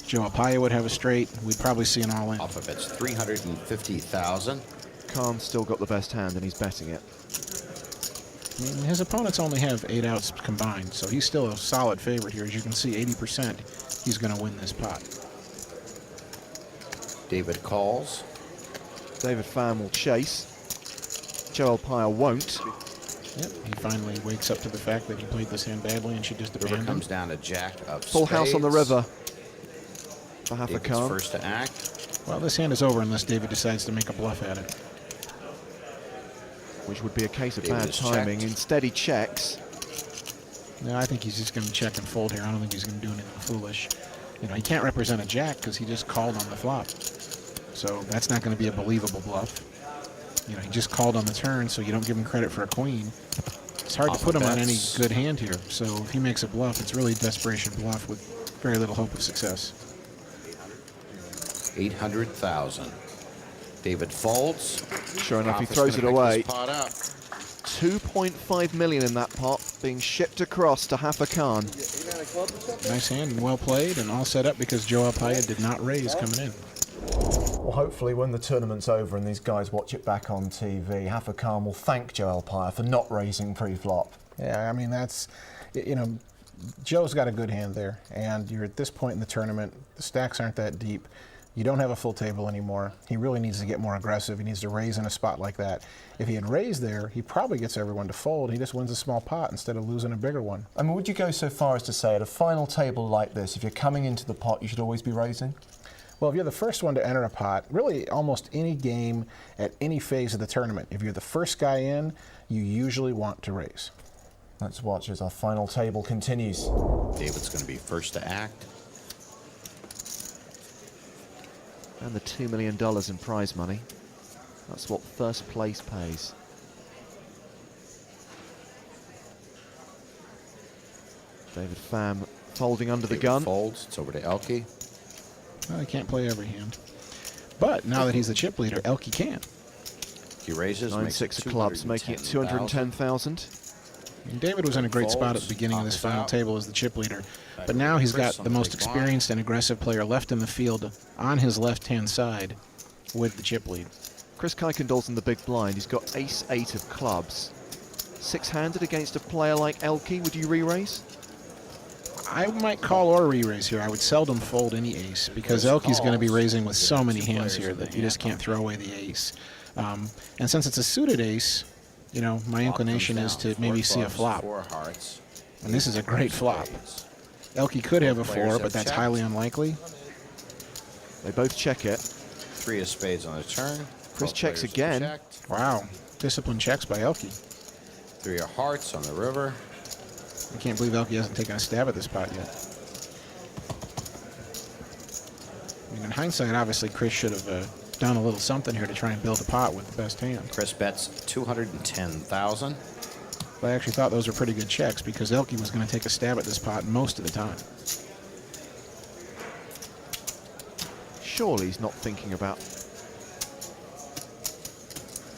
Joe Elpaya would have a straight. We'd probably see an all-in. Alpha bets 350,000. Khan's still got the best hand, and he's betting it. I mean, his opponents only have 8 outs combined, so he's still a solid favorite here. As you can see, 80% he's going to win this pot. David calls. David Pham will chase. Joe Elpire won't. Yep, he finally wakes up to the fact that he played this hand badly and should just River abandon. comes down to jack of Full house on the spades. river for Hafa David's Khan. first to act. Well, this hand is over unless David decides to make a bluff at it. Which would be a case of David bad is timing. checked. Instead, he checks. No, I think he's just going to check and fold here. I don't think he's going to do anything foolish. You know, he can't represent a jack because he just called on the flop. So that's not going to be a believable bluff. You know, he just called on the turn, so you don't give him credit for a queen. It's hard to put him on any good hand here. So if he makes a bluff, it's really a desperation bluff with very little hope of success. 800,000. David folds. Sure enough, he Alpha's throws it gonna pick away. this pot up. 2.5 million in that pot being shipped across to Hafa Khan. Nice hand and well played and all set up because Joe Elpaya did not raise coming in. Well, hopefully when the tournament's over and these guys watch it back on TV, Hafa Khan will thank Joe Elpire for not raising pre-flop. Yeah, I mean, that's, you know, Joe's got a good hand there, and you're at this point in the tournament, the stacks aren't that deep. You don't have a full table anymore. He really needs to get more aggressive. He needs to raise in a spot like that. If he had raised there, he probably gets everyone to fold. He just wins a small pot instead of losing a bigger one. I mean, would you go so far as to say at a final table like this, if you're coming into the pot, you should always be raising? Well, if you're the first one to enter a pot, really almost any game at any phase of the tournament, if you're the first guy in, you usually want to raise. Let's watch as our final table continues. David's going to be first to act. And the $2 million in prize money. That's what first place pays. David Pham folding under the David gun. folds. It's over to Elkie. Well, he can't play every hand. But now that he's the chip leader, Elkie can. He raises. 9-6 of clubs, making it 210,000. And David was in a great spot at the beginning of this final table as the chip leader, but now he's got the most experienced and aggressive player left in the field on his left-hand side with the chip lead. Chris Kuykendall's in the big blind. He's got ace-8 of clubs. Six-handed against a player like Elkie, would you re-raise? I might call or re-raise here. I would seldom fold any ace because Elkie's going to be raising with so many hands here that you just can't throw away the ace. And since it's a suited ace, you know, my inclination is to maybe see a flop. And this is a great flop. Elkie could have a 4, but that's highly unlikely. They both check it. 3 of spades on the turn. Chris checks again. Wow. Disciplined checks by Elkie. 3 of hearts on the river. I can't believe Elkie hasn't taken a stab at this pot yet. I mean, in hindsight, obviously, Chris should have done a little something here to try and build a pot with the best hand. Chris bets 210,000. But I actually thought those were pretty good checks because Elkie was going to take a stab at this pot most of the time. Surely he's not thinking about...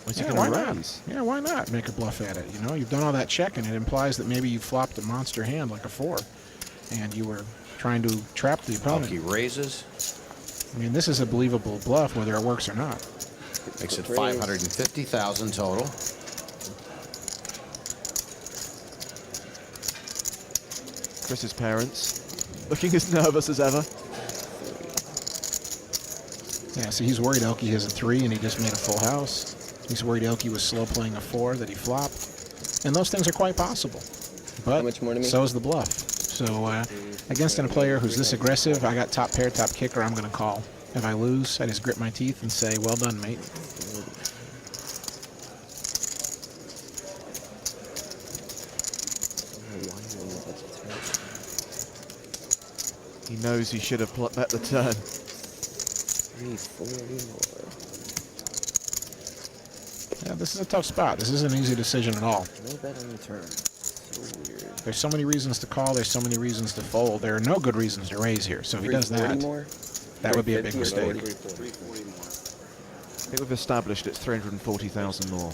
Is he Yeah, going why to not? raise? Yeah, why not make a bluff at it? You know, you've done all that checking. It implies that maybe you flopped a monster hand like a 4, and you were trying to trap the opponent. Elkie raises. I mean, this is a believable bluff, whether it works or not. Makes it 550,000 total. Chris's parents looking as nervous as ever. Yeah, so he's worried Elke has a 3 and he just made a full house. He's worried Elke was slow playing a 4 that he flopped. And those things are quite possible. But so is the bluff. So against a player who's this aggressive, I got top pair, top kicker, I'm going to call. If I lose, I just grit my teeth and say, well done, mate. He knows he should have bet the turn. 340 more. Yeah, this is a tough spot. This isn't an easy decision at all. No bet on the turn. So weird. There's so many reasons to call. There's so many reasons to fold. There are no good reasons to raise here. So if he does that, that would be a big mistake. I think we've established it's 340,000 more.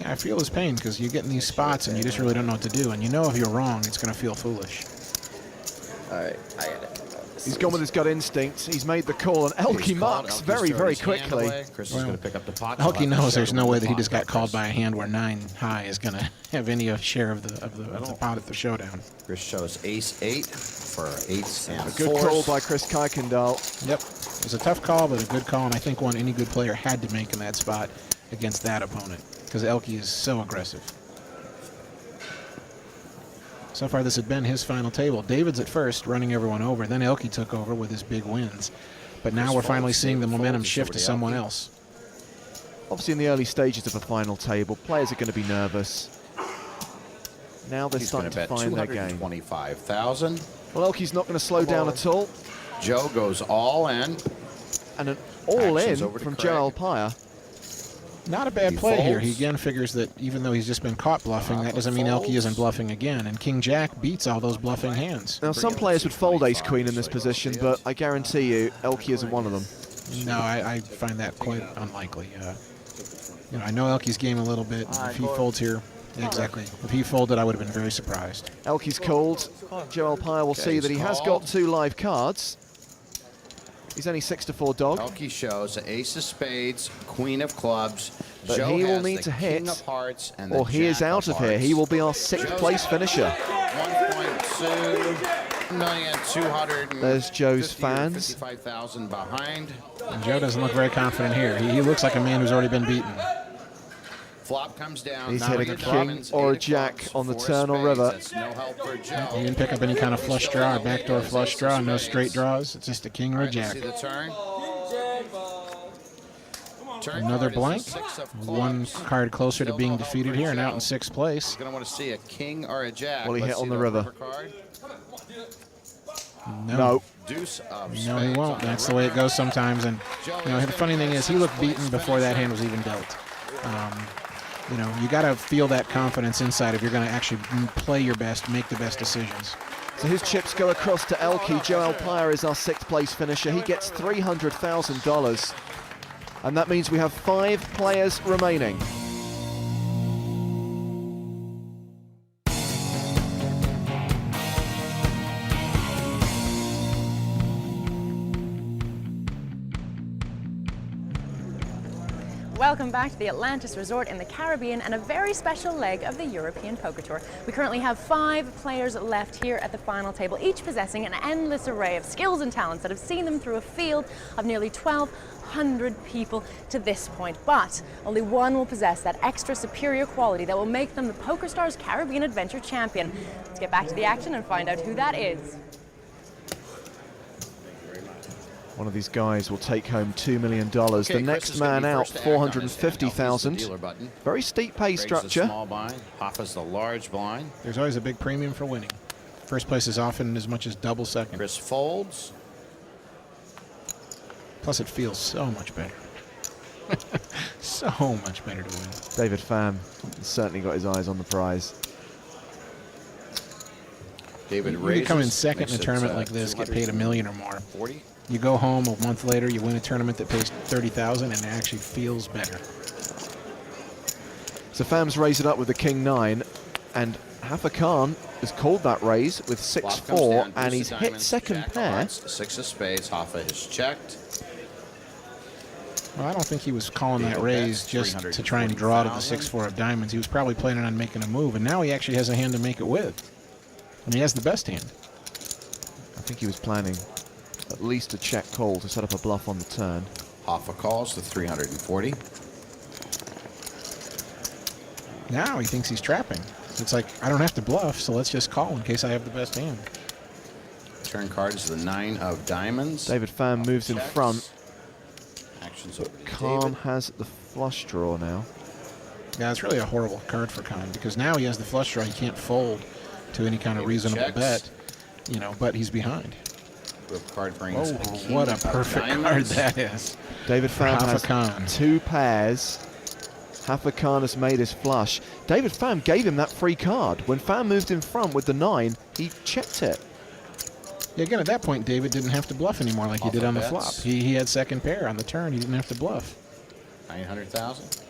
Yeah, I feel his pain because you get in these spots and you just really don't know what to do. And you know if you're wrong, it's going to feel foolish. All right, I got it. He's gone with his gut instinct. He's made the call, and Elke mucks very, very quickly. Chris is going to pick up the pot. Elke knows there's no way that he just got called by a hand where 9 high is going to have any share of the pot at the showdown. Chris shows ace-8 for 8s and A good call by Chris Kuykendall. Yep, it was a tough call, but a good call, and I think one any good player had to make in that spot against that opponent because Elke is so aggressive. So far, this had been his final table. David's at first, running everyone over. Then Elke took over with his big wins. But now we're finally seeing the momentum shift to someone else. Obviously, in the early stages of a final table, players are going to be nervous. Now they're starting to find their game. 225,000. Well, Elke's not going to slow down at all. Joe goes all in. And an all-in from Joe Alpire. Not a bad play here. He again figures that even though he's just been caught bluffing, that doesn't mean Elke isn't bluffing again. And King Jack beats all those bluffing hands. Now, some players would fold Ace-Queen in this position, but I guarantee you, Elke isn't one of them. No, I find that quite unlikely. You know, I know Elke's game a little bit. If he folds here, exactly. If he folded, I would have been very surprised. Elke's called. Joe Alpire will see that he has got 2 live cards. He's only 6-4 dog. Elke shows ace of spades, queen of clubs. But Joe he will has need the to hit, king of hearts and or the he is jack out of here. hearts. He will be our 6th place finisher. 1.2 There's Joe's fans. 55,000 behind. And Joe doesn't look very confident here. He looks like a man who's already been beaten. Flop comes down. He's hitting a king or a jack on the turn or river. No help for Joe. He didn't pick up any kind of flush draw or backdoor flush draw, no straight draws. It's just a king or a jack. See the turn. Another blank. 1 card closer to being defeated here and out in 6th place. Going to want to see a king or a jack. Will he hit on the river? No. Deuce of No, he won't. That's the way it goes sometimes. And you know, the funny thing is, he looked beaten before that hand was even dealt. You know, you got to feel that confidence inside if you're going to actually play your best, make the best decisions. So his chips go across to Elke. Joe Alpire is our 6th place finisher. He gets $300,000. And that means we have 5 players remaining. Welcome back to the Atlantis Resort in the Caribbean and a very special leg of the European Poker Tour. We currently have 5 players left here at the final table, each possessing an endless array of skills and talents that have seen them through a field of nearly 1,200 people to this point. But only one will possess that extra superior quality that will make them the PokerStars Caribbean Adventure champion. Let's get back to the action and find out who that is. One of these guys will take home $2 million. The next man out, $450,000. Very steep pay structure. Small blind, half is the large blind. There's always a big premium for winning. First place is often as much as double second. Chris folds. Plus, it feels so much better. So much better to win. David Pham has certainly got his eyes on the prize. David You raises. come in second in a tournament like this, get paid $1 million or more. 40. You go home a month later, you win a tournament that pays $30,000, and it actually feels better. So Pham's raised it up with the King-9, and Hafa Khan has called that raise with 6-4, and he's hit second pair. 6 of spades, Hoffa is checked. Well, I don't think he was calling that raise just to try and draw to the 6-4 of diamonds. He was probably planning on making a move, and now he actually has a hand to make it with. And he has the best hand. think he was planning at least a check call to set up a bluff on the turn. Hoffa calls the 340. Now he thinks he's trapping. It's like, I don't have to bluff, so let's just call in case I have the best hand. Turn card is the 9 of diamonds. David Pham moves in front. Actions over to Khan David. has the flush draw now. Yeah, it's really a horrible card for Khan because now he has the flush draw. He can't fold to any kind of David reasonable checks. bet, you know, but he's behind. Rip card brings Oh, a king what a of perfect card diamonds. that is. David Pham Hoffa has Khan. 2 pairs. Hoffa Khan has made his flush. David Pham gave him that free card. When Pham moved in front with the 9, he checked it. Yeah, again, at that point, David didn't have to bluff anymore like he did on the Hoffa flop. bets. He had second pair on the turn. He didn't have to bluff. 900,000.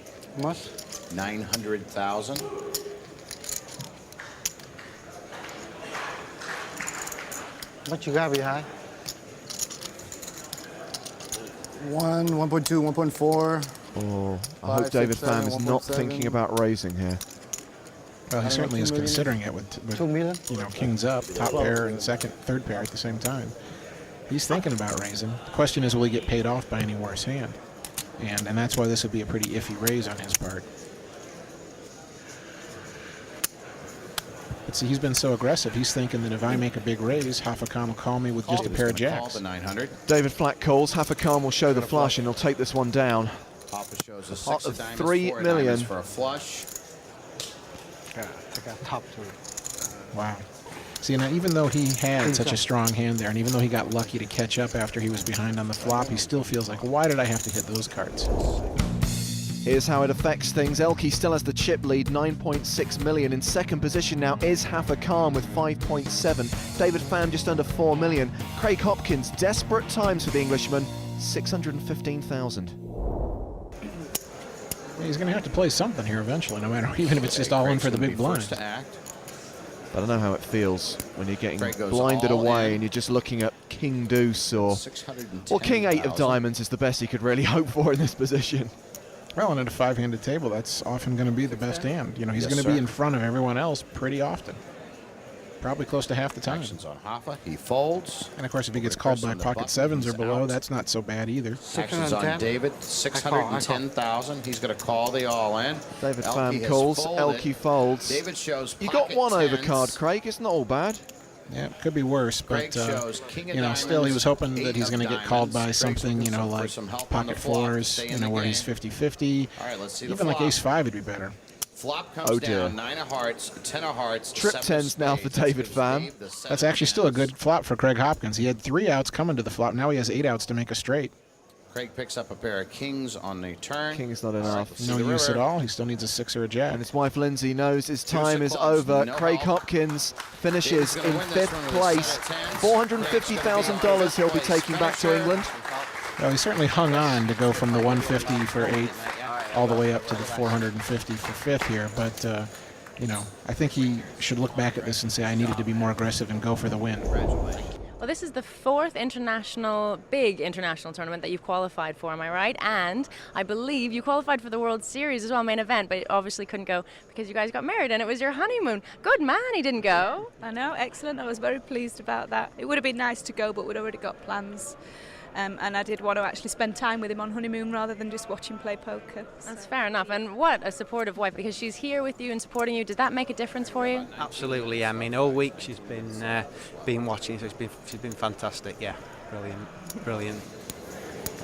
Much? 900,000. What you got behind? 1, 1.2, 1.4. Oh, I Five, hope David six, Pham seven, is not 1.7. thinking about raising here. Well, he certainly is 2 million. considering it with 2 million? you know, kings up, top pair, and third pair at the same time. He's thinking about raising. The question is, will he get paid off by any worse hand? And that's why this would be a pretty iffy raise on his part. But see, he's been so aggressive. He's thinking that if I make a big raise, Hoffa Khan will call me with just a He's pair of gonna call jacks. the 900. David Flack calls. Hoffa Khan will show the flush and he'll take this one down. Hoffa shows a Pot 6 of of diamonds, 3 4 of million. diamonds for a flush. Yeah, I got top 2. Wow. See, now even though he had such a strong hand there, and even though he got lucky to catch up after he was behind on the flop, he still feels like, why did I have to hit those cards? Here's how it affects things. Elke still has the chip lead, 9.6 million. In second position now is Hoffa Khan with 5.7. David Pham just under 4 million. Craig Hopkins, desperate times for the Englishman, 615,000. He's going to have to play something here eventually, no matter, even if it's just all in for the big blind. First to act. I don't know how it feels when you're getting Craig goes blinded all away in. and you're just looking at King Deuce or 610,000. King 8 of diamonds is the best he could really hope for in this position. Well, and at a 5-handed table, that's often going to be the best hand. You know, he's Yes, going to be sir. in front of everyone else pretty often. Probably close to half the time. Actions on Hoffa. He folds. And of course, if he gets called by on the pocket button, sevens or he's below, out. that's not so bad either. Actions on 610? David. 610,000. He's going to call the all-in. David Elke Pham has calls, folded. Elke folds. David shows You got pocket one tens. overcard, Craig. It's not all bad. Yeah, it could be worse, Craig but shows king of you know, still he diamonds, was hoping that 8 he's of going to get called by diamonds. Craig's something, you know, looking for like some help on the pocket flop to floors, stay in you know, the where game. he's 50-50. All right, let's see the Even like flop. ace-5 would be better. Flop comes Oh, dear. down. 9 of hearts, 10 of hearts, Trip 7 of tens now for spades. David Gives Pham. Dave the That's 7 actually still a tens. good flop for Craig Hopkins. He had 3 outs coming to the flop. Now he has 8 outs to make a straight. Craig picks up a pair of kings on the turn. King's not All right, enough. let's see No the use river. at all. He still needs a 6 or a jack. And his wife Lindsay knows his time is clubs, over. no Craig help. Hopkins finishes David's gonna in win this 5th one with a place. set of tens. $450,000 he'll be taking back to England. Well, he certainly hung on to go from the 150 for 8th all the way up to the 450 for 5th here. But, you know, I think he should look back at this and say, I needed to be more aggressive and go for the win. Well, this is the 4th big international tournament that you've qualified for, am I right? And I believe you qualified for the World Series as well, main event, but obviously couldn't go because you guys got married and it was your honeymoon. Good man, he didn't go. I know, excellent. I was very pleased about that. It would have been nice to go, but we'd already got plans. And I did want to actually spend time with him on honeymoon rather than just watch him play poker. That's fair enough. And what a supportive wife, because she's here with you and supporting you. Does that make a difference for you? Absolutely. I mean, all week she's been watching, so she's been fantastic. Yeah, brilliant.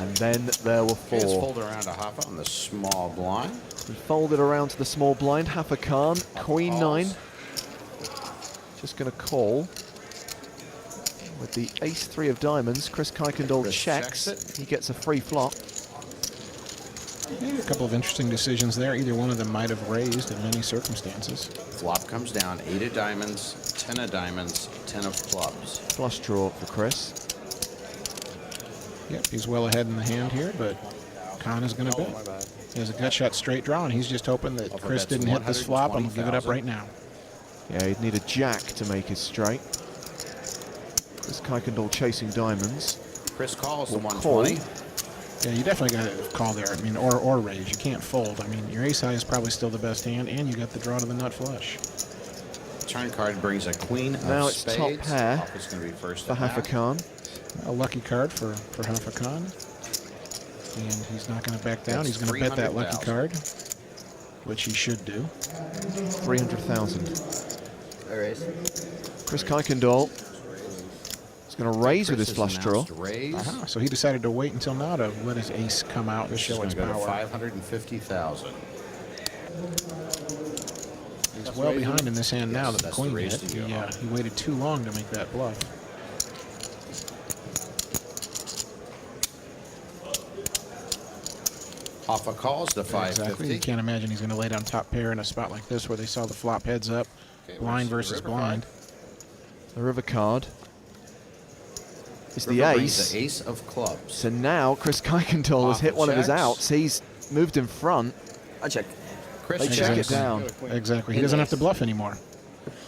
And then there were He has 4. folded around to Hoffa on the small blind. He folded around to the small blind. Hoffa Khan, Queen 9. Just going to call. With the ace-3 of diamonds, Chris Kuykendall Chris checks. checks it. He gets a free flop. Yeah, a couple of interesting decisions there. Either one of them might have raised in many circumstances. Flop comes down. 8 of diamonds, 10 of diamonds, 10 of clubs. Flush draw for Chris. Yep, he's well ahead in the hand here, but Khan is going to bet. He has a gut shot straight draw, and he's just hoping that Offer Chris bets didn't hit this flop and will give it up 120,000. right now. Yeah, he'd need a jack to make his straight. Chris Kuykendall chasing diamonds. Chris calls the Will 120. Yeah, you definitely got to call there. I mean, or raise. You can't fold. I mean, your ace high is probably still the best hand, and you got the draw to the nut flush. Turn card brings a queen Now of it's top spades. pair Off is going to be first for to bat. Hafakan. A lucky card for Hafakan. And he's not going to back down. That's He's going to bet that lucky 300,000. card, which he should do. 300,000. Erase. Chris Kuykendall is going to raise with his flush draw. Uh-huh. So he decided to wait until now to let his ace come out and show its Go to power. 550,000. He's well behind in this hand now that the that's the queen raise hit. to go. He waited too long to make that bluff. Hoffa calls to 550. Exactly. You can't imagine he's going to lay down top pair in a spot like this where they saw the flop heads up, blind versus blind. The river card is the River brings ace. the ace of clubs. So now Chris Kuykendall has hit one of his checks. outs. He's moved in front. I check. Chris They check it checks. down. Exactly. He doesn't have to bluff anymore.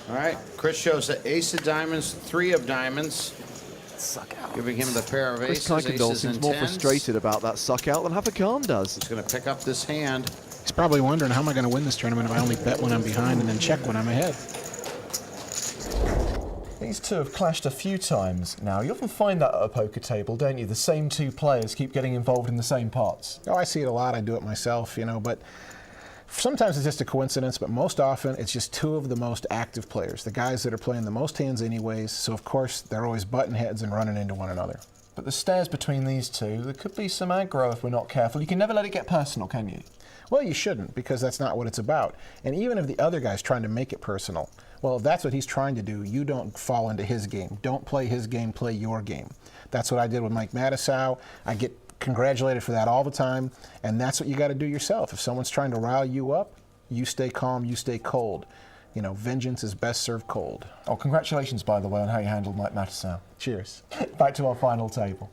All right. Chris shows the ace of diamonds, 3 of diamonds, Suck out. giving him the pair of Chris aces, Kuykendall aces seems and more tens. frustrated about that suck out than Hafakan does. He's going to pick up this hand. He's probably wondering, how am I going to win this tournament if I only bet when I'm behind and then check when I'm ahead? These two have clashed a few times now. You often find that at a poker table, don't you? The same two players keep getting involved in the same parts. Oh, I see it a lot. I do it myself, but sometimes it's just a coincidence, but most often it's just two of the most active players, the guys that are playing the most hands anyways, so of course they're always butting heads and running into one another. But the stares between these two, there could be some aggro if we're not careful. You can never let it get personal, can you? Well, you shouldn't, because that's not what it's about. And even if the other guy's trying to make it personal, well, if that's what he's trying to do, you don't fall into his game. Don't play his game, play your game. That's what I did with Mike Matusow. I get congratulated for that all the time, and that's what you got to do yourself. If someone's trying to rile you up, you stay calm, you stay cold. Vengeance is best served cold. Oh, congratulations, by the way, on how you handled Mike Matusow. Cheers. Back to our final table.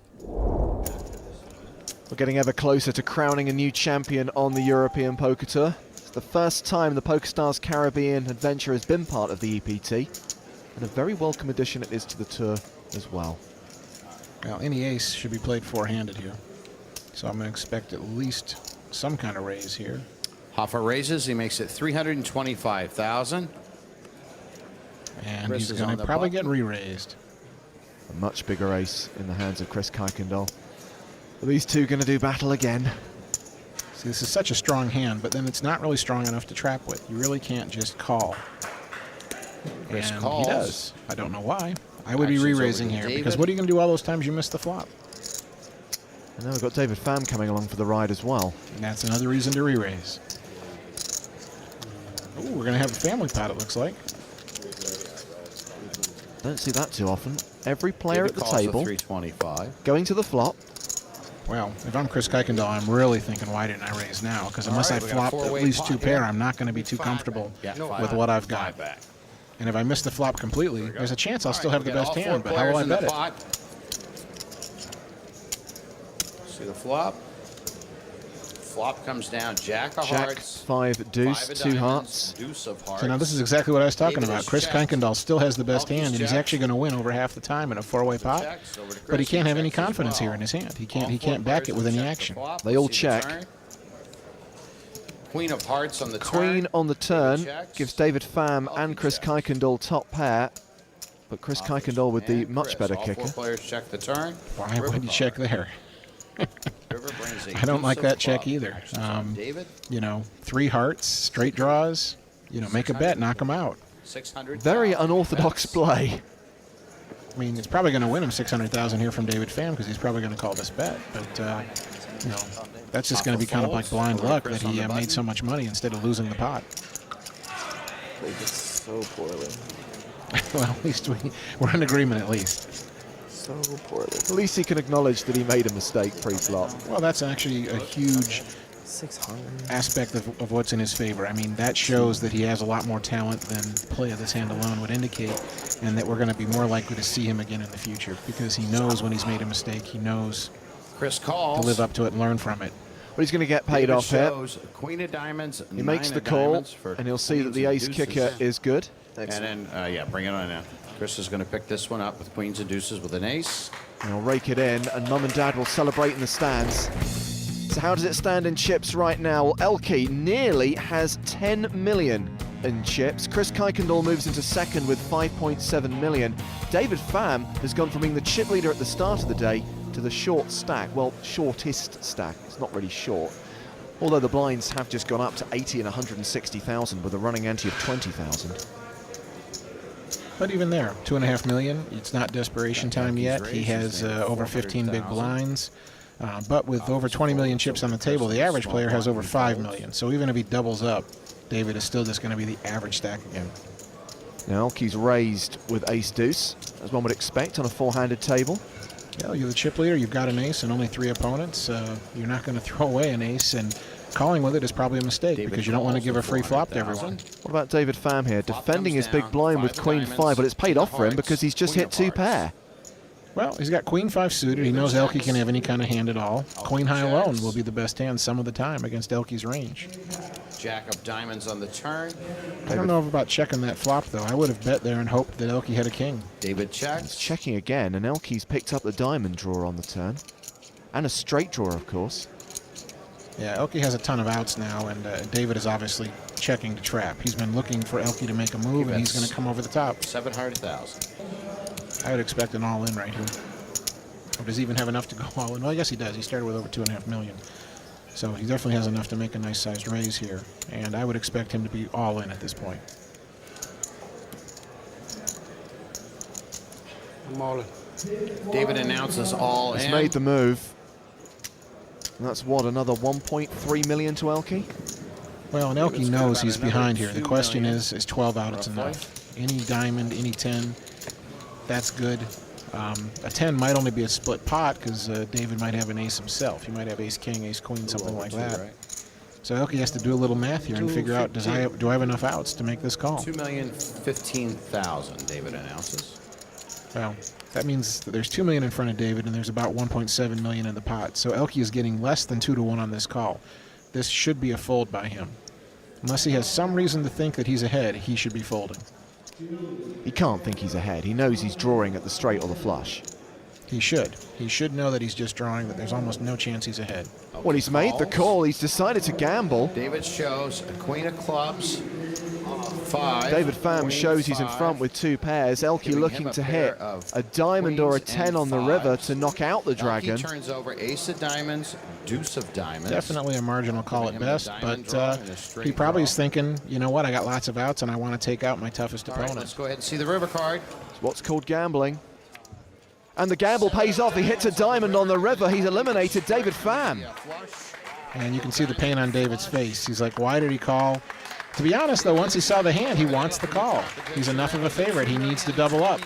We're getting ever closer to crowning a new champion on the European Poker Tour. It's the first time the PokerStars Caribbean Adventure has been part of the EPT, and a very welcome addition it is to the tour as well. Well, any ace should be played four-handed here. So I'm going to expect at least some kind of raise here. Hoffa raises. He makes it 325,000. And Chris he's is going on to the probably button. get re-raised. A much bigger ace in the hands of Chris Kuykendall. Are these two going to do battle again? See, this is such a strong hand, but then it's not really strong enough to trap with. You really can't just call. Chris And calls. he does. I don't know why. I would be Action's over re-raising to here, David. because what are you going to do all those times you miss the flop? And now we've got David Pham coming along for the ride as well. And that's another reason to re-raise. Ooh, we're going to have a family pot, it looks like. Don't see that too often. Every player David at the calls to table 325. going to the flop. Well, if I'm Chris Kuykendall, I'm really thinking, why didn't I raise now? Because unless All right, I we got a flop at four-way least pot two here. pair, I'm not going to be too comfortable with what I've got. Back. And if I miss the flop completely, there's a chance I'll still have the we got best all four hand, but how will I players in the bet it? pot. See the flop. Flop comes down. Jack of Jack, hearts. 5 deuce, Five of 2 diamonds, hearts. Deuce of hearts. So now this is exactly what I was talking David about. is Chris checked. Kuykendall still has the best Elkie's hand, and he's checked. actually going to win over half the time in a four-way pot. Checks over to But he Chris. can't have any checks as confidence well. here in his hand. He All can't four back players it with have any checked the action. flop. They all See the check. turn. Queen of hearts on the Queen turn. on the turn checks. gives David Pham and Chris Kuykendall top pair. But Chris Kuykendall with the And much Chris. better All kicker. four players check the turn. Why would you check there? River brings a I don't deuce like of that check clubs. either. Actions on David. 3 hearts, straight draws. Make a bet, knock him out. 600. Very unorthodox play. I mean, it's probably going to win him 600,000 here from David Pham because he's probably going to call this bet. But that's just going to be kind of like blind luck that he made so much money instead of losing the pot. Played this so poorly. Well, at least we're in agreement at least. So poorly. At least he can acknowledge that he made a mistake pre-flop. Well, that's actually a huge 600. aspect of what's in his favor. I mean, that shows that he has a lot more talent than play of this hand alone would indicate, and that we're going to be more likely to see him again in the future because he knows when he's made a mistake. He knows Chris calls. to live up to it and learn from it. But he's going to get paid David off here. shows Queen of diamonds. He makes nine the of call, diamonds for and he'll see that queens the and ace deuces. kicker is good. And then, yeah, bring it on now. Chris is going to pick this one up with queens and deuces with an ace. And he'll rake it in, and Mum and Dad will celebrate in the stands. So how does it stand in chips right now? Well, Elkie nearly has 10 million in chips. Chris Kuykendall moves into second with 5.7 million. David Pham has gone from being the chip leader at the start of the day to the short stack. Well, shortest stack. It's not really short. Although the blinds have just gone up to 80 and 160,000 with a running ante of 20,000. But even there, 2.5 million. It's not desperation time yet. He has over 15 big blinds. But with over 20 million chips on the table, the average player has over 5 million. So even if he doubles up, David is still just going to be the average stack again. Now Elke's raised with ace-deuce, as one would expect on a four-handed table. Yeah, you're the chip leader. You've got an ace and only 3 opponents. You're not going to throw away an ace, and calling with it is probably a mistake because you don't want to give a free flop to everyone. What about David Pham here? Defending his big blind with queen 5, but it's paid off for him because he's just hit 2 pair. Well, he's got queen 5 suited. He knows Elke can have any kind of hand at all. Queen high alone will be the best hand some of the time against Elke's range. Jack of diamonds on the turn. I don't know about checking that flop, though. I would have bet there and hoped that Elke had a king. David checks. He's checking again, and Elke's picked up the diamond draw on the turn. And a straight draw, of course. Yeah, Elke has a ton of outs now, and David is obviously checking to trap. He's been looking for Elke to make a move, and he's going to come over the top. 700,000. I would expect an all-in right here. Or does he even have enough to go all in? Well, I guess he does. He started with over 2.5 million. So he definitely has enough to make a nice-sized raise here. And I would expect him to be all in at this point. I'm all in. David announces all in. He's made the move. And that's what, another 1.3 million to Elke? Well, and Elke knows he's behind here. The question is 12 out it's enough? Any diamond, any 10, that's good. A 10 might only be a split pot because David might have an ace himself. He might have ace king, ace queen, something like that. So Elke has to do a little math here and figure out, do I have enough outs to make this call? 2,015,000, David announces. Well, that means that there's 2 million in front of David and there's about 1.7 million in the pot. So Elke is getting less than 2 to 1 on this call. This should be a fold by him. Unless he has some reason to think that he's ahead, he should be folding. He can't think he's ahead. He knows he's drawing at the straight or the flush. He should. He should know that he's just drawing, that there's almost no chance he's ahead. Well, he's made the call. He's decided to gamble. David shows a queen of clubs, 5. David Pham shows he's in front with 2 pairs. Elke looking to hit a diamond or a 10 on the river to knock out the dragon. He turns over ace of diamonds, deuce of diamonds. Definitely a marginal call at best, but he probably is thinking, you know what, I got lots of outs and I want to take out my toughest opponent. Right, let's go ahead and see the river card. It's what's called gambling. And the gamble pays off. He hits a diamond on the river. He's eliminated David Pham. And you can see the pain on David's face. He's like, why did he call? To be honest, though, once he saw the hand, he wants the call. He's enough of a favorite. He needs to double up.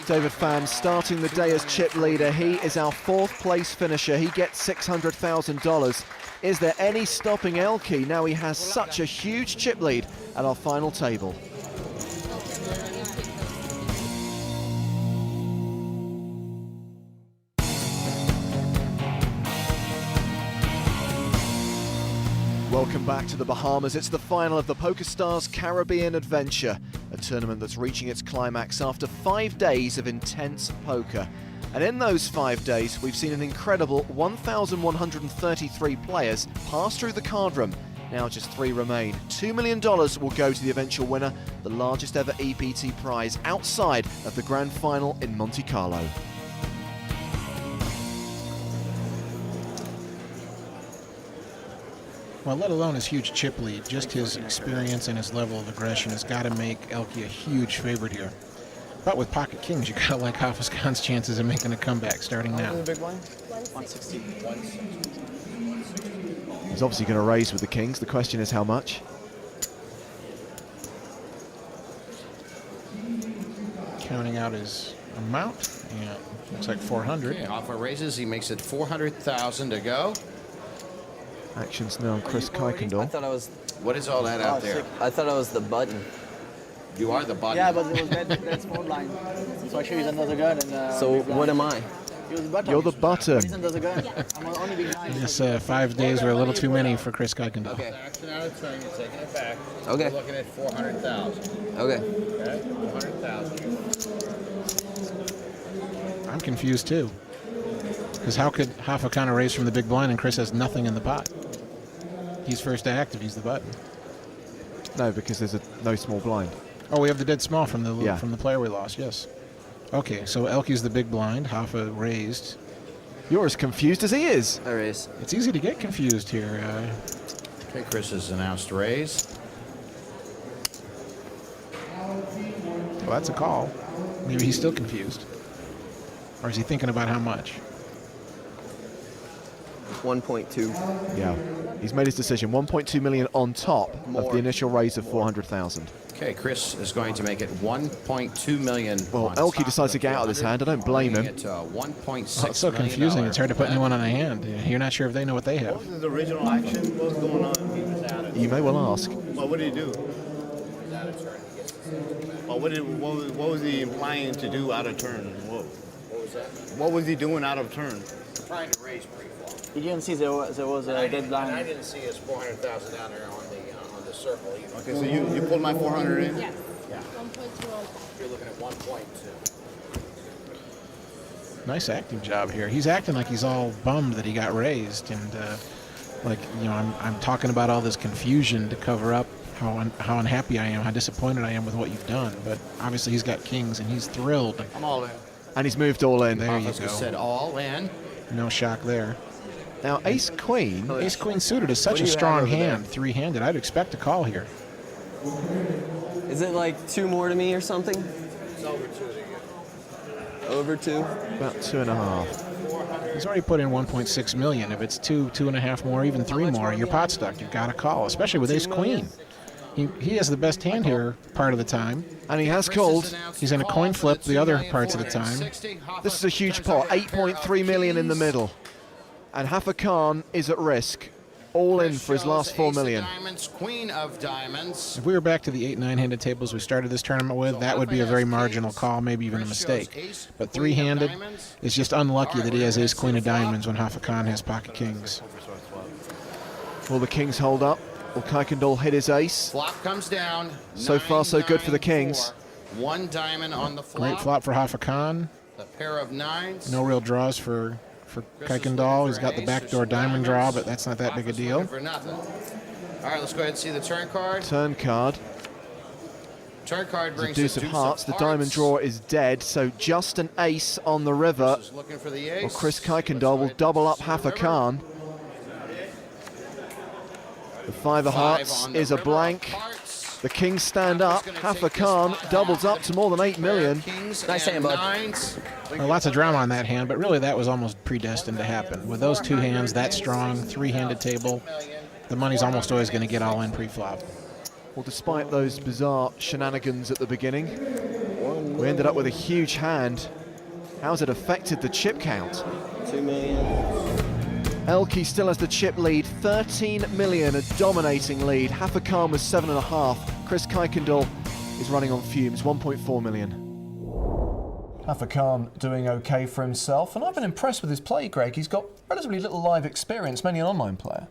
David Pham starting the day as chip leader. He is our 4th place finisher. He gets $600,000. Is there any stopping Elke? Now he has such a huge chip lead at our final table. Welcome back to the Bahamas. It's the final of the PokerStars Caribbean Adventure, a tournament that's reaching its climax after 5 days of intense poker. And in those 5 days, we've seen an incredible 1,133 players pass through the card room. Now just 3 remain. $2 million will go to the eventual winner, the largest ever EPT prize outside of the grand final in Monte Carlo. Well, let alone his huge chip lead, just his experience and his level of aggression has got to make Elke a huge favorite here. But with pocket kings, you gotta like Hafez Khan's chances of making a comeback starting now. The big one? 160. He's obviously going to raise with the kings. The question is how much. Counting out his amount, yeah, looks like 400. Okay, Hafez raises, he makes it 400,000 to go. Actions now on Chris Kuykendall. I thought I was. What is all that out there? I thought I was the button. You are the button. Yeah, but it was that small line. So I show you another gun. And, so what am I? You're the button. I'm only big line. Yes, 5 days were a little too many for Chris Kuykendall. Okay. Action out of turn, you're taking it back. Okay. You're looking at 400,000. Okay. Okay, 400,000. I'm confused too. Because how could Hafez Khan raise from the big blind and Chris has nothing in the pot? He's first to act if he's the button. No, because there's no small blind. Oh, we have the dead small from the Yeah. from the player we lost. Yes. Okay, so Elke's the big blind. Hoffa raised. You're as confused as he is. I raise. It's easy to get confused here. Okay, Chris has announced raise. Well, that's a call. Maybe he's still confused. Or is he thinking about how much? 1.2. Yeah, he's made his decision. 1.2 million on top of More. the initial raise of 400,000. Okay, Chris is going to make it 1.2 million. Well, Elke decides to get out of this hand. I don't blame him. It's 1.6 Oh, it's so confusing. It's hard to put anyone on a hand. You're not sure if they know what they have. What was the original action? What was going on? He was out of You may well ask. Well, what did he do? Well, what was he implying to do out of turn? What was that? What was he doing out of turn? Trying to raise pre-flop. You didn't see there was a deadline. I didn't see his 400,000 down there on the circle either. Okay, so you pulled my 400 in? Yes. Yeah. 1.2. You're looking at 1.2. Nice acting job here. He's acting like he's all bummed that he got raised, and I'm talking about all this confusion to cover up how unhappy I am, how disappointed I am with what you've done. But obviously he's got kings and he's thrilled. I'm all in. And he's moved all in. There you Hoffa go. said all in. No shock there. Now ace queen. Ace queen suited is What such do a you have strong over there? hand, three-handed. I'd expect a call here. Is it like 2 more to me or something? It's over 2 to you. Over 2? About 2.5. He's already put in 1.6 million. If it's 2.5 more, even 3 more, you're pot stuck. You've got to call, especially with ace queen. He has the best hand here part of the time. And he has called. He's in a coin flip the other parts of the time. This is a huge pot. 8.3 million in the middle. And Hoffa Khan is at risk. All in for his last 4 million. Diamonds, queen of diamonds. If we were back to the 8-9-handed tables we started this tournament with, that would be a very marginal call, maybe even a mistake. But three-handed, it's just unlucky that he has ace queen of diamonds when Hoffa Khan has pocket kings. Will the kings hold up? Will Kuykendall hit his ace? Flop comes down. So far, so good for the kings. 1 diamond on the flop. Great flop for Hoffa Khan. The pair of 9s. No real draws for Kuykendall. He's got the backdoor diamond draw, but that's not that big a deal. For nothing. All right, let's go ahead and see the turn card. Turn card. Turn card The brings deuce of hearts. The diamond draw is dead, so just an ace on the river. Chris is looking for the ace. Well, Chris Kuykendall will double up Hoffa Khan. The 5 of hearts is a blank. The kings stand up. Hoffa Khan doubles up to more than 8 million. Nice hand, bud. Well, lots of drama on that hand, but really that was almost predestined to happen. With those 2 hands, that strong, 3-handed table, the money's almost always going to get all in pre-flop. Well, despite those bizarre shenanigans at the beginning, we ended up with a huge hand. How's it affected the chip count? 2 million. Elke still has the chip lead, 13 million, a dominating lead. Hoffa Khan was 7.5. Chris Kuykendall is running on fumes, 1.4 million. Hoffa Khan doing okay for himself, and I've been impressed with his play, Greg. He's got relatively little live experience, mainly an online player.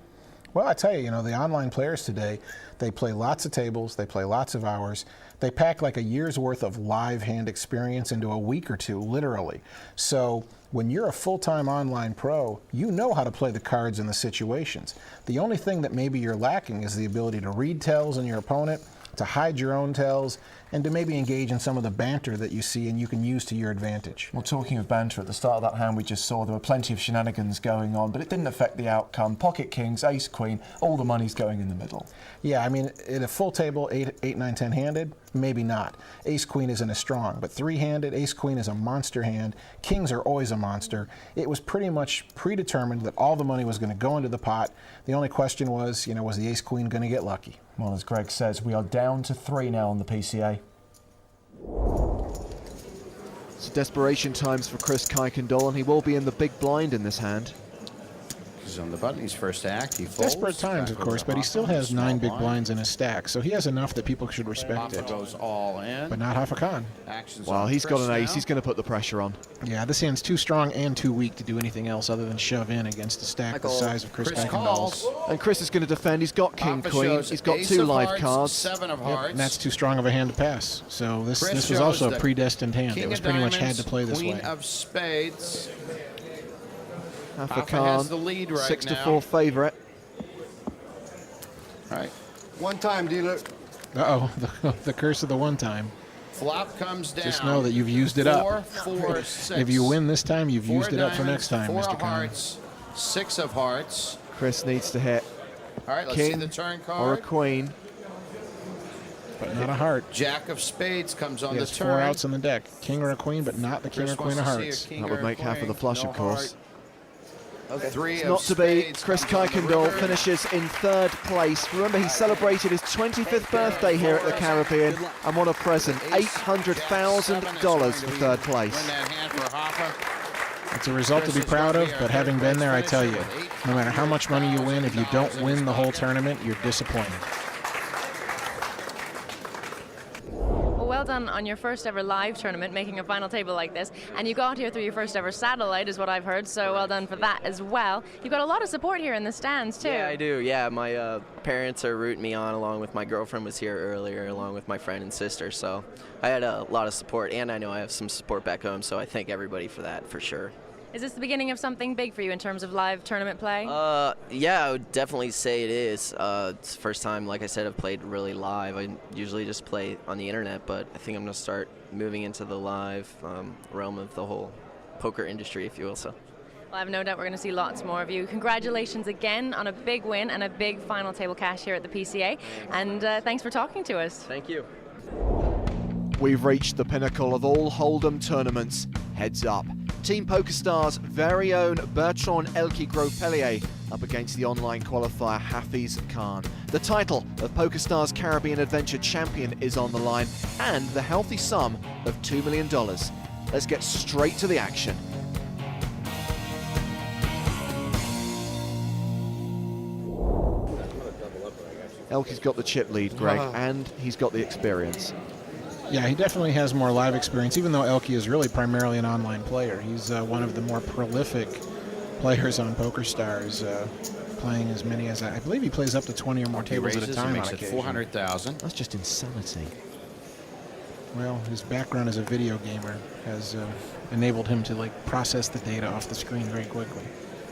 Well, I tell you, the online players today, they play lots of tables, they play lots of hours. They pack like a year's worth of live hand experience into a week or two, literally. So when you're a full-time online pro, you know how to play the cards and the situations. The only thing that maybe you're lacking is the ability to read tells on your opponent, to hide your own tells, and to maybe engage in some of the banter that you see and you can use to your advantage. Well, talking of banter, at the start of that hand we just saw, there were plenty of shenanigans going on, but it didn't affect the outcome. Pocket kings, ace queen, all the money's going in the middle. Yeah, I mean, in a full table, 8, 9, 10-handed, maybe not. Ace queen isn't as strong, but 3-handed, ace queen is a monster hand. Kings are always a monster. It was pretty much predetermined that all the money was going to go into the pot. The only question was, was the ace queen going to get lucky? Well, as Greg says, we are down to 3 now on the PCA. It's desperation times for Chris Kuykendall, and he will be in the big blind in this hand. He's on the button. He's first to act. He folds. Desperate times, of course, but he still has 9 big blinds in his stack, so he has enough that people should respect it. Goes all in. But not Hoffa Khan. Well, he's got an ace. He's going to put the pressure on. Yeah, this hand's too strong and too weak to do anything else other than shove in against a stack the size of Chris Kuykendall's. And Chris is going to defend. He's got king, queen. He's got 2 live cards. 7 of Yep, hearts. and that's too strong of a hand to pass. So this was also a predestined hand. It was pretty much had to play this way. Queen of spades. Hoffa has Khan, the lead right 6-4 now. favourite. All right. One time, dealer. Uh-oh, the curse of the one time. Flop comes down. Just know that you've used it up. 4, 4, 6. If you win this time, you've 4 used it up for next time, 4 Mr. Khan. hearts, 6 of hearts. Chris needs to hit All right, let's see king the turn card. or a queen. But not a heart. Jack of spades comes on He the has turn. 4 outs on the deck. King or a queen, but not the king Chris or queen of wants to see a hearts. king That or would a make half of the queen. flush, No of course. heart. 3 It's of not to be. spades Chris comes on the Kuykendall river. finishes in 3rd place. Remember, he celebrated his 25th birthday here at the Caribbean and won a present, $800,000 for 3rd place. Win that hand for Hoffa. It's a result to be proud of, but having been there, I tell you, no matter how much money you win, if you don't win the whole tournament, you're disappointed. Well done on your first ever live tournament, making a final table like this. And you got here through your first ever satellite, is what I've heard, so well done for that as well. You've got a lot of support here in the stands, too. Yeah, I do. Yeah, my parents are rooting me on, along with my girlfriend was here earlier, along with my friend and sister. So I had a lot of support, and I know I have some support back home, so I thank everybody for that, for sure. Is this the beginning of something big for you in terms of live tournament play? Yeah, I would definitely say it is. It's the first time, like I said, I've played really live. I usually just play on the internet, but I think I'm going to start moving into the live realm of the whole poker industry, if you will. So. Well, I have no doubt we're going to see lots more of you. Congratulations again on a big win and a big final table cash here at the PCA. And thanks for talking to us. Thank you. We've reached the pinnacle of all Hold'em tournaments. Heads up. Team PokerStars' very own Bertrand Elki Gros-Pellier up against the online qualifier Hafiz Khan. The title of PokerStars Caribbean Adventure champion is on the line, and the healthy sum of $2 million. Let's get straight to the action. Elki's got the chip lead, Greg, and he's got the experience. Yeah, he definitely has more live experience, even though Elki is really primarily an online player. He's one of the more prolific players on PokerStars, playing as many as I believe he plays up to 20 or more tables at a time on occasion. 400,000. That's just insanity. Well, his background as a video gamer has enabled him to process the data off the screen very quickly.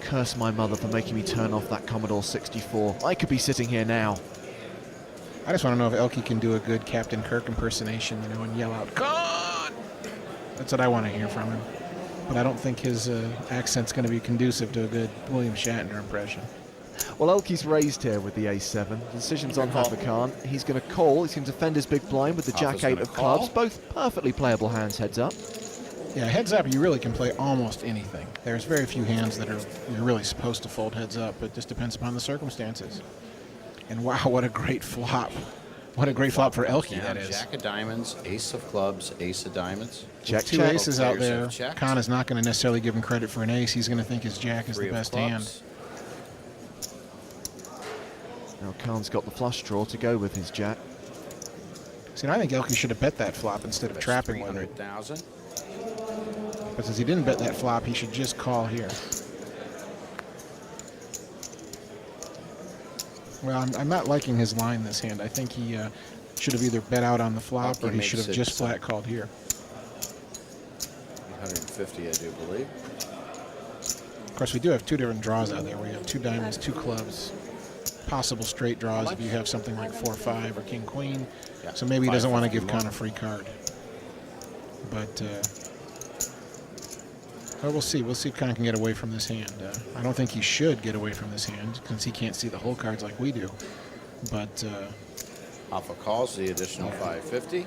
Curse my mother for making me turn off that Commodore 64. I could be sitting here now. I just want to know if Elki can do a good Captain Kirk impersonation, and yell out, "God!" That's what I want to hear from him. But I don't think his accent's going to be conducive to a good William Shatner impression. Well, Elki's raised here with the ace-7. The decision's on Hafiz Khan. He's going to call. He's going to defend his big blind with the jack-8 of clubs. Both perfectly playable hands, heads up. Yeah, heads up, you really can play almost anything. There's very few hands that you're really supposed to fold heads up. It just depends upon the circumstances. And wow, what a great flop. What a great flop for Elki, that is. Jack of diamonds, ace of clubs, ace of diamonds. With two aces out there, Khan is not going to necessarily give him credit for an ace. He's going to think his jack is the best hand. Now Khan's got the flush draw to go with his jack. See, I think Elki should have bet that flop instead of trapping with it. 300,000. But since he didn't bet that flop, he should just call here. Well, I'm not liking his line this hand. I think he should have either bet out on the flop or he should have just flat called here. 150, I do believe. Of course, we do have two different draws out there. We have 2 diamonds, 2 clubs. Possible straight draws if you have something like 4-5 or king-queen. Yeah, so maybe he doesn't want to give Khan a free card. But well, we'll see. We'll see if Khan can get away from this hand. I don't think he should get away from this hand since he can't see the whole cards like we do. But Alpha calls the additional 550.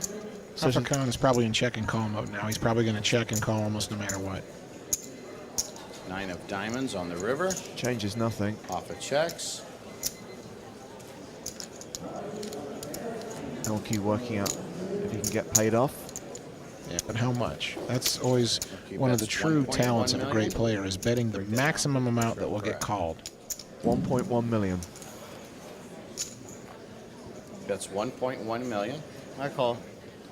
Alpha Khan is probably in check and call mode now. He's probably going to check and call almost no matter what. 9 of diamonds on the river. Changes nothing. Alpha checks. Elki working out if he can get paid off. Yeah, but how much? That's always one of the true talents of a great player, is betting the maximum amount that will get called. 1.1 million. That's 1.1 million. I call.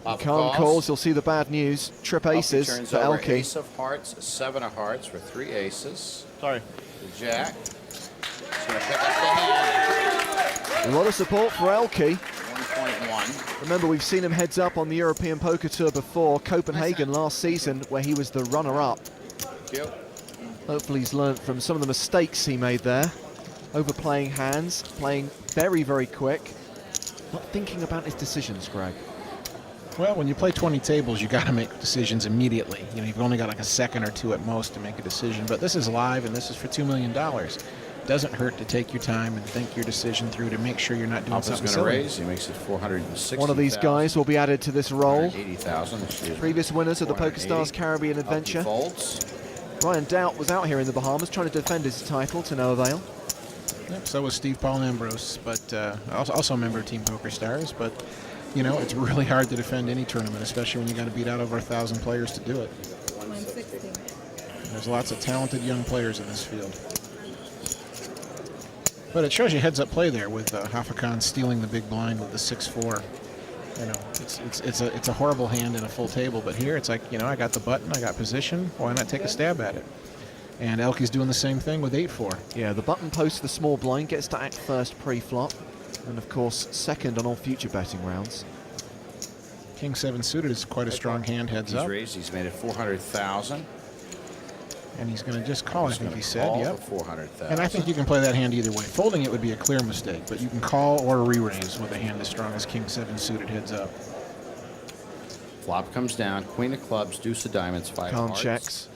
Khan calls. You'll see the bad news. Trip aces turns for over Elki. ace of hearts, 7 of hearts for 3 aces. Sorry. The jack. He's going to pick up the hand. A lot of support for Elki. 1.1. Remember, we've seen him heads up on the European Poker Tour before, Copenhagen last season, where he was the runner-up. Hopefully he's learned from some of the mistakes he made there. Overplaying hands, playing very, very quick. not thinking about his decisions, Greg? Well, when you play 20 tables, you got to make decisions immediately. You know, you've only got like a second or two at most to make a decision. But this is live, and this is for $2 million. Doesn't hurt to take your time and think your decision through to make sure you're not doing Alpha's something going to silly. raise. He makes it 460. One of these guys will be added to this roll. 80,000. Previous winners of the PokerStars Caribbean Adventure. Brian Doubt was out here in the Bahamas trying to defend his title to no avail. Yep, so was Steve Paul Ambrose, but also a member of Team PokerStars. But you know, it's really hard to defend any tournament, especially when you got to beat out over 1,000 players to do it. 160. There's lots of talented young players in this field. But it shows you heads-up play there with Hafakan stealing the big blind with the 6-4. You know, it's a horrible hand in a full table, but here it's like, you know, I got the button, I got position, why not take a stab at it? And Elke's doing the same thing with 8-4. Yeah, the button posts the small blind, gets to act first pre-flop, and of course second on all future betting rounds. King 7 suited is quite a strong hand heads up. He's raised, he's made it 400,000. And he's going to just call, I think he said. Yep. 400,000. And I think you can play that hand either way. Folding it would be a clear mistake, but you can call or re-raise with a hand as strong as King 7 suited heads up. Flop comes down, Queen of clubs, Deuce of diamonds, 5 Can't hearts. checks.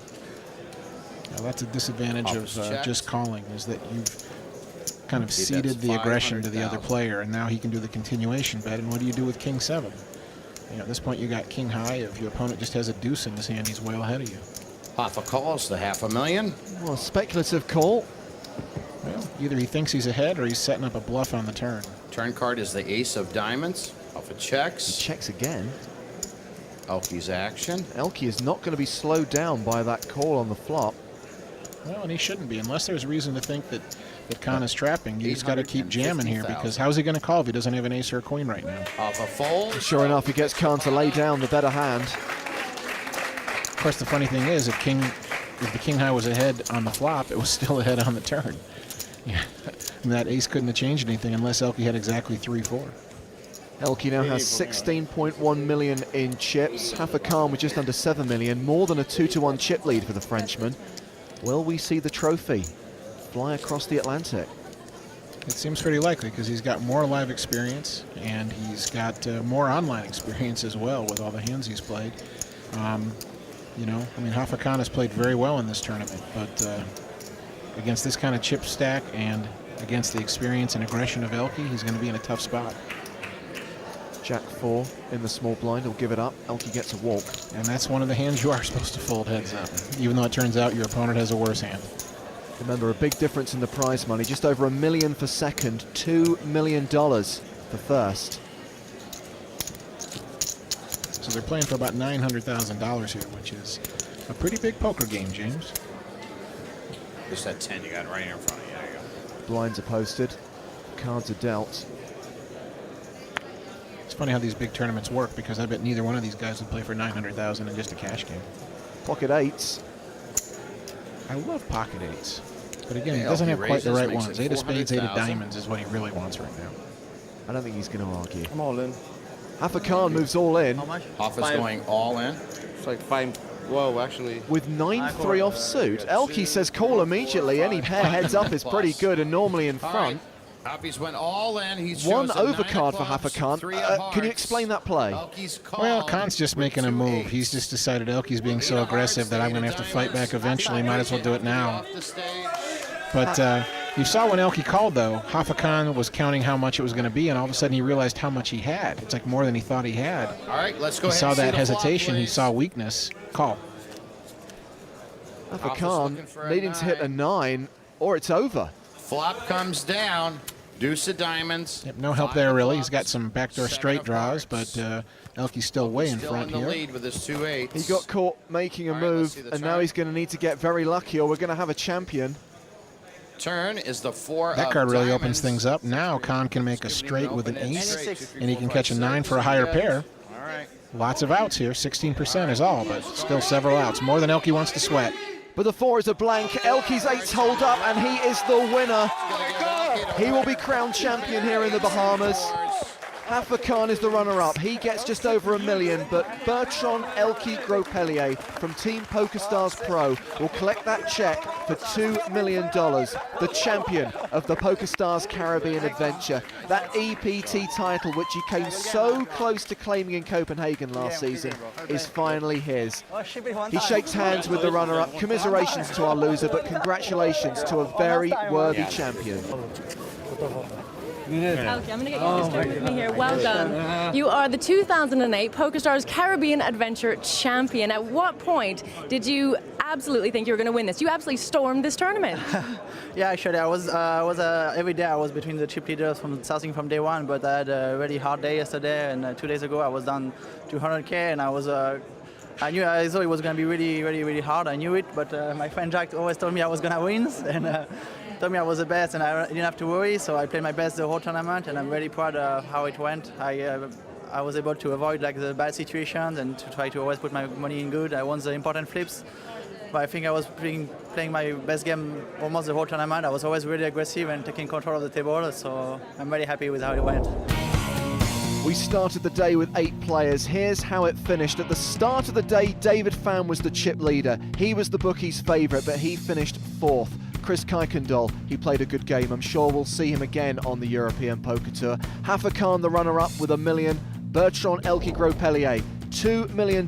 Now that's a disadvantage of just calling, is that you've kind of See, ceded that's the aggression to the other 500,000. player, and now he can do the continuation bet. And what do you do with King 7? You know, at this point you got King high. If your opponent just has a deuce in his hand, he's well ahead of you. Hoffa calls the $500,000. Well, speculative call. Well, either he thinks he's ahead or he's setting up a bluff on the turn. Turn card is the ace of diamonds. Hoffa checks. He checks again. Elke's action. Elke is not going to be slowed down by that call on the flop. Well, and he shouldn't be, unless there's reason to think that Khan is trapping. You just got to keep jamming here, because how's he going to call if he doesn't have an ace or a queen right now? Hoffa fold. Sure enough, he gets Khan to lay down the better hand. Of course, the funny thing is, if the king high was ahead on the flop, it was still ahead on the turn. Yeah, and that ace couldn't have changed anything unless Elke had exactly 3-4. Elke now has 16.1 million in chips. Hafakan with just under 7 million, more than a 2-1 chip lead for the Frenchman. Will we see the trophy fly across the Atlantic? It seems pretty likely, because he's got more live experience and he's got more online experience as well with all the hands he's played. You know, I mean, Hafakan has played very well in this tournament, but against this kind of chip stack and against the experience and aggression of Elke, he's going to be in a tough spot. Jack 4 in the small blind, he'll give it up. Elke gets a walk. And that's one of the hands you are supposed to fold heads up, even though it turns out your opponent has a worse hand. Remember, a big difference in the prize money, just over $1 million for second, $2 million for first. So they're playing for about $900,000 here, which is a pretty big poker game, James. Just that 10 you got right here in front of you. There you go. Blinds are posted, cards are dealt. It's funny how these big tournaments work, because I bet neither one of these guys would play for $900,000 in just a cash game. Pocket eights. I love pocket eights. But again, he Yeah, doesn't have Elke quite the raises, right makes ones. it 8 of spades, 8 of 400,000. diamonds is what he really wants right now. I don't think he's going to argue. I'm all in. Hafakan moves all in. How much? Hoffa's going all in. It's like 5. Whoa, actually. With 9-3 offsuit, Elke says call immediately. Any pair heads up is pretty good and normally in front. Hoffa's went all in. He's One overcard for Hafakan. Can you explain that play? Well, Khan's just making a move. He's just decided Elke's being so aggressive that I'm going to have to fight back eventually. Might as well do it now. But you saw when Elke called, though, Hafakan was counting how much it was going to be, and all of a sudden he realized how much he had. It's like more than he thought he had. All right, let's go He ahead saw and see that the flop, hesitation. He please. saw weakness. Call. Hafakan needing to hit a 9 or it's over. Flop comes down. Deuce of diamonds. Yep, no help there, really. He's got some backdoor straight draws, but Elke's still way in Still front in the here. lead with his 2-8s. He got caught making a move, and now he's going to need to get very lucky, or we're going to have a champion. Turn is the 4 That of card really diamonds. opens things up. Now Khan can make a straight with an ace, and he can catch a 9 for a higher pair. All right. Lots of outs here. 16% is all, but still several outs. More than Elke wants to sweat. But the 4 is a blank. Elke's 8's hold up, and he is the winner. He will be crowned champion here in the Bahamas. Hafa Khan is the runner-up. He gets just over $1 million, but Bertrand Elki Gropelier from Team PokerStars Pro will collect that check for $2 million. The champion of the PokerStars Caribbean Adventure. That EPT title, which he came so close to claiming in Copenhagen last season, is finally his. He shakes hands with the runner-up. Commiserations to our loser, but congratulations to a very worthy champion. Okay, I'm going to get you to with me here. Well done. You are the 2008 PokerStars Caribbean Adventure champion. At what point did you absolutely think you were going to win this? You absolutely stormed this tournament. Yeah, actually, I was every day I was between the chip leaders from starting from day one, but I had a really hard day yesterday, and 2 days ago I was down to 100K, and I thought it was going to be really hard. I knew it, but my friend Jack always told me I was going to win, and told me I was the best, and I didn't have to worry. So I played my best the whole tournament, and I'm really proud of how it went. I was able to avoid like the bad situations and to try to always put my money in good. I won the important flips, but I think I was playing my best game almost the whole tournament. I was always really aggressive and taking control of the table, so I'm very happy with how it went. We started the day with 8 players. Here's how it finished. At the start of the day, David Pham was the chip leader. He was the bookie's favourite, but he finished 4th. Chris Kuykendall, he played a good game. I'm sure we'll see him again on the European Poker Tour. Hafa Khan, the runner-up with $1 million. Bertrand Elki Gropelier, $2 million.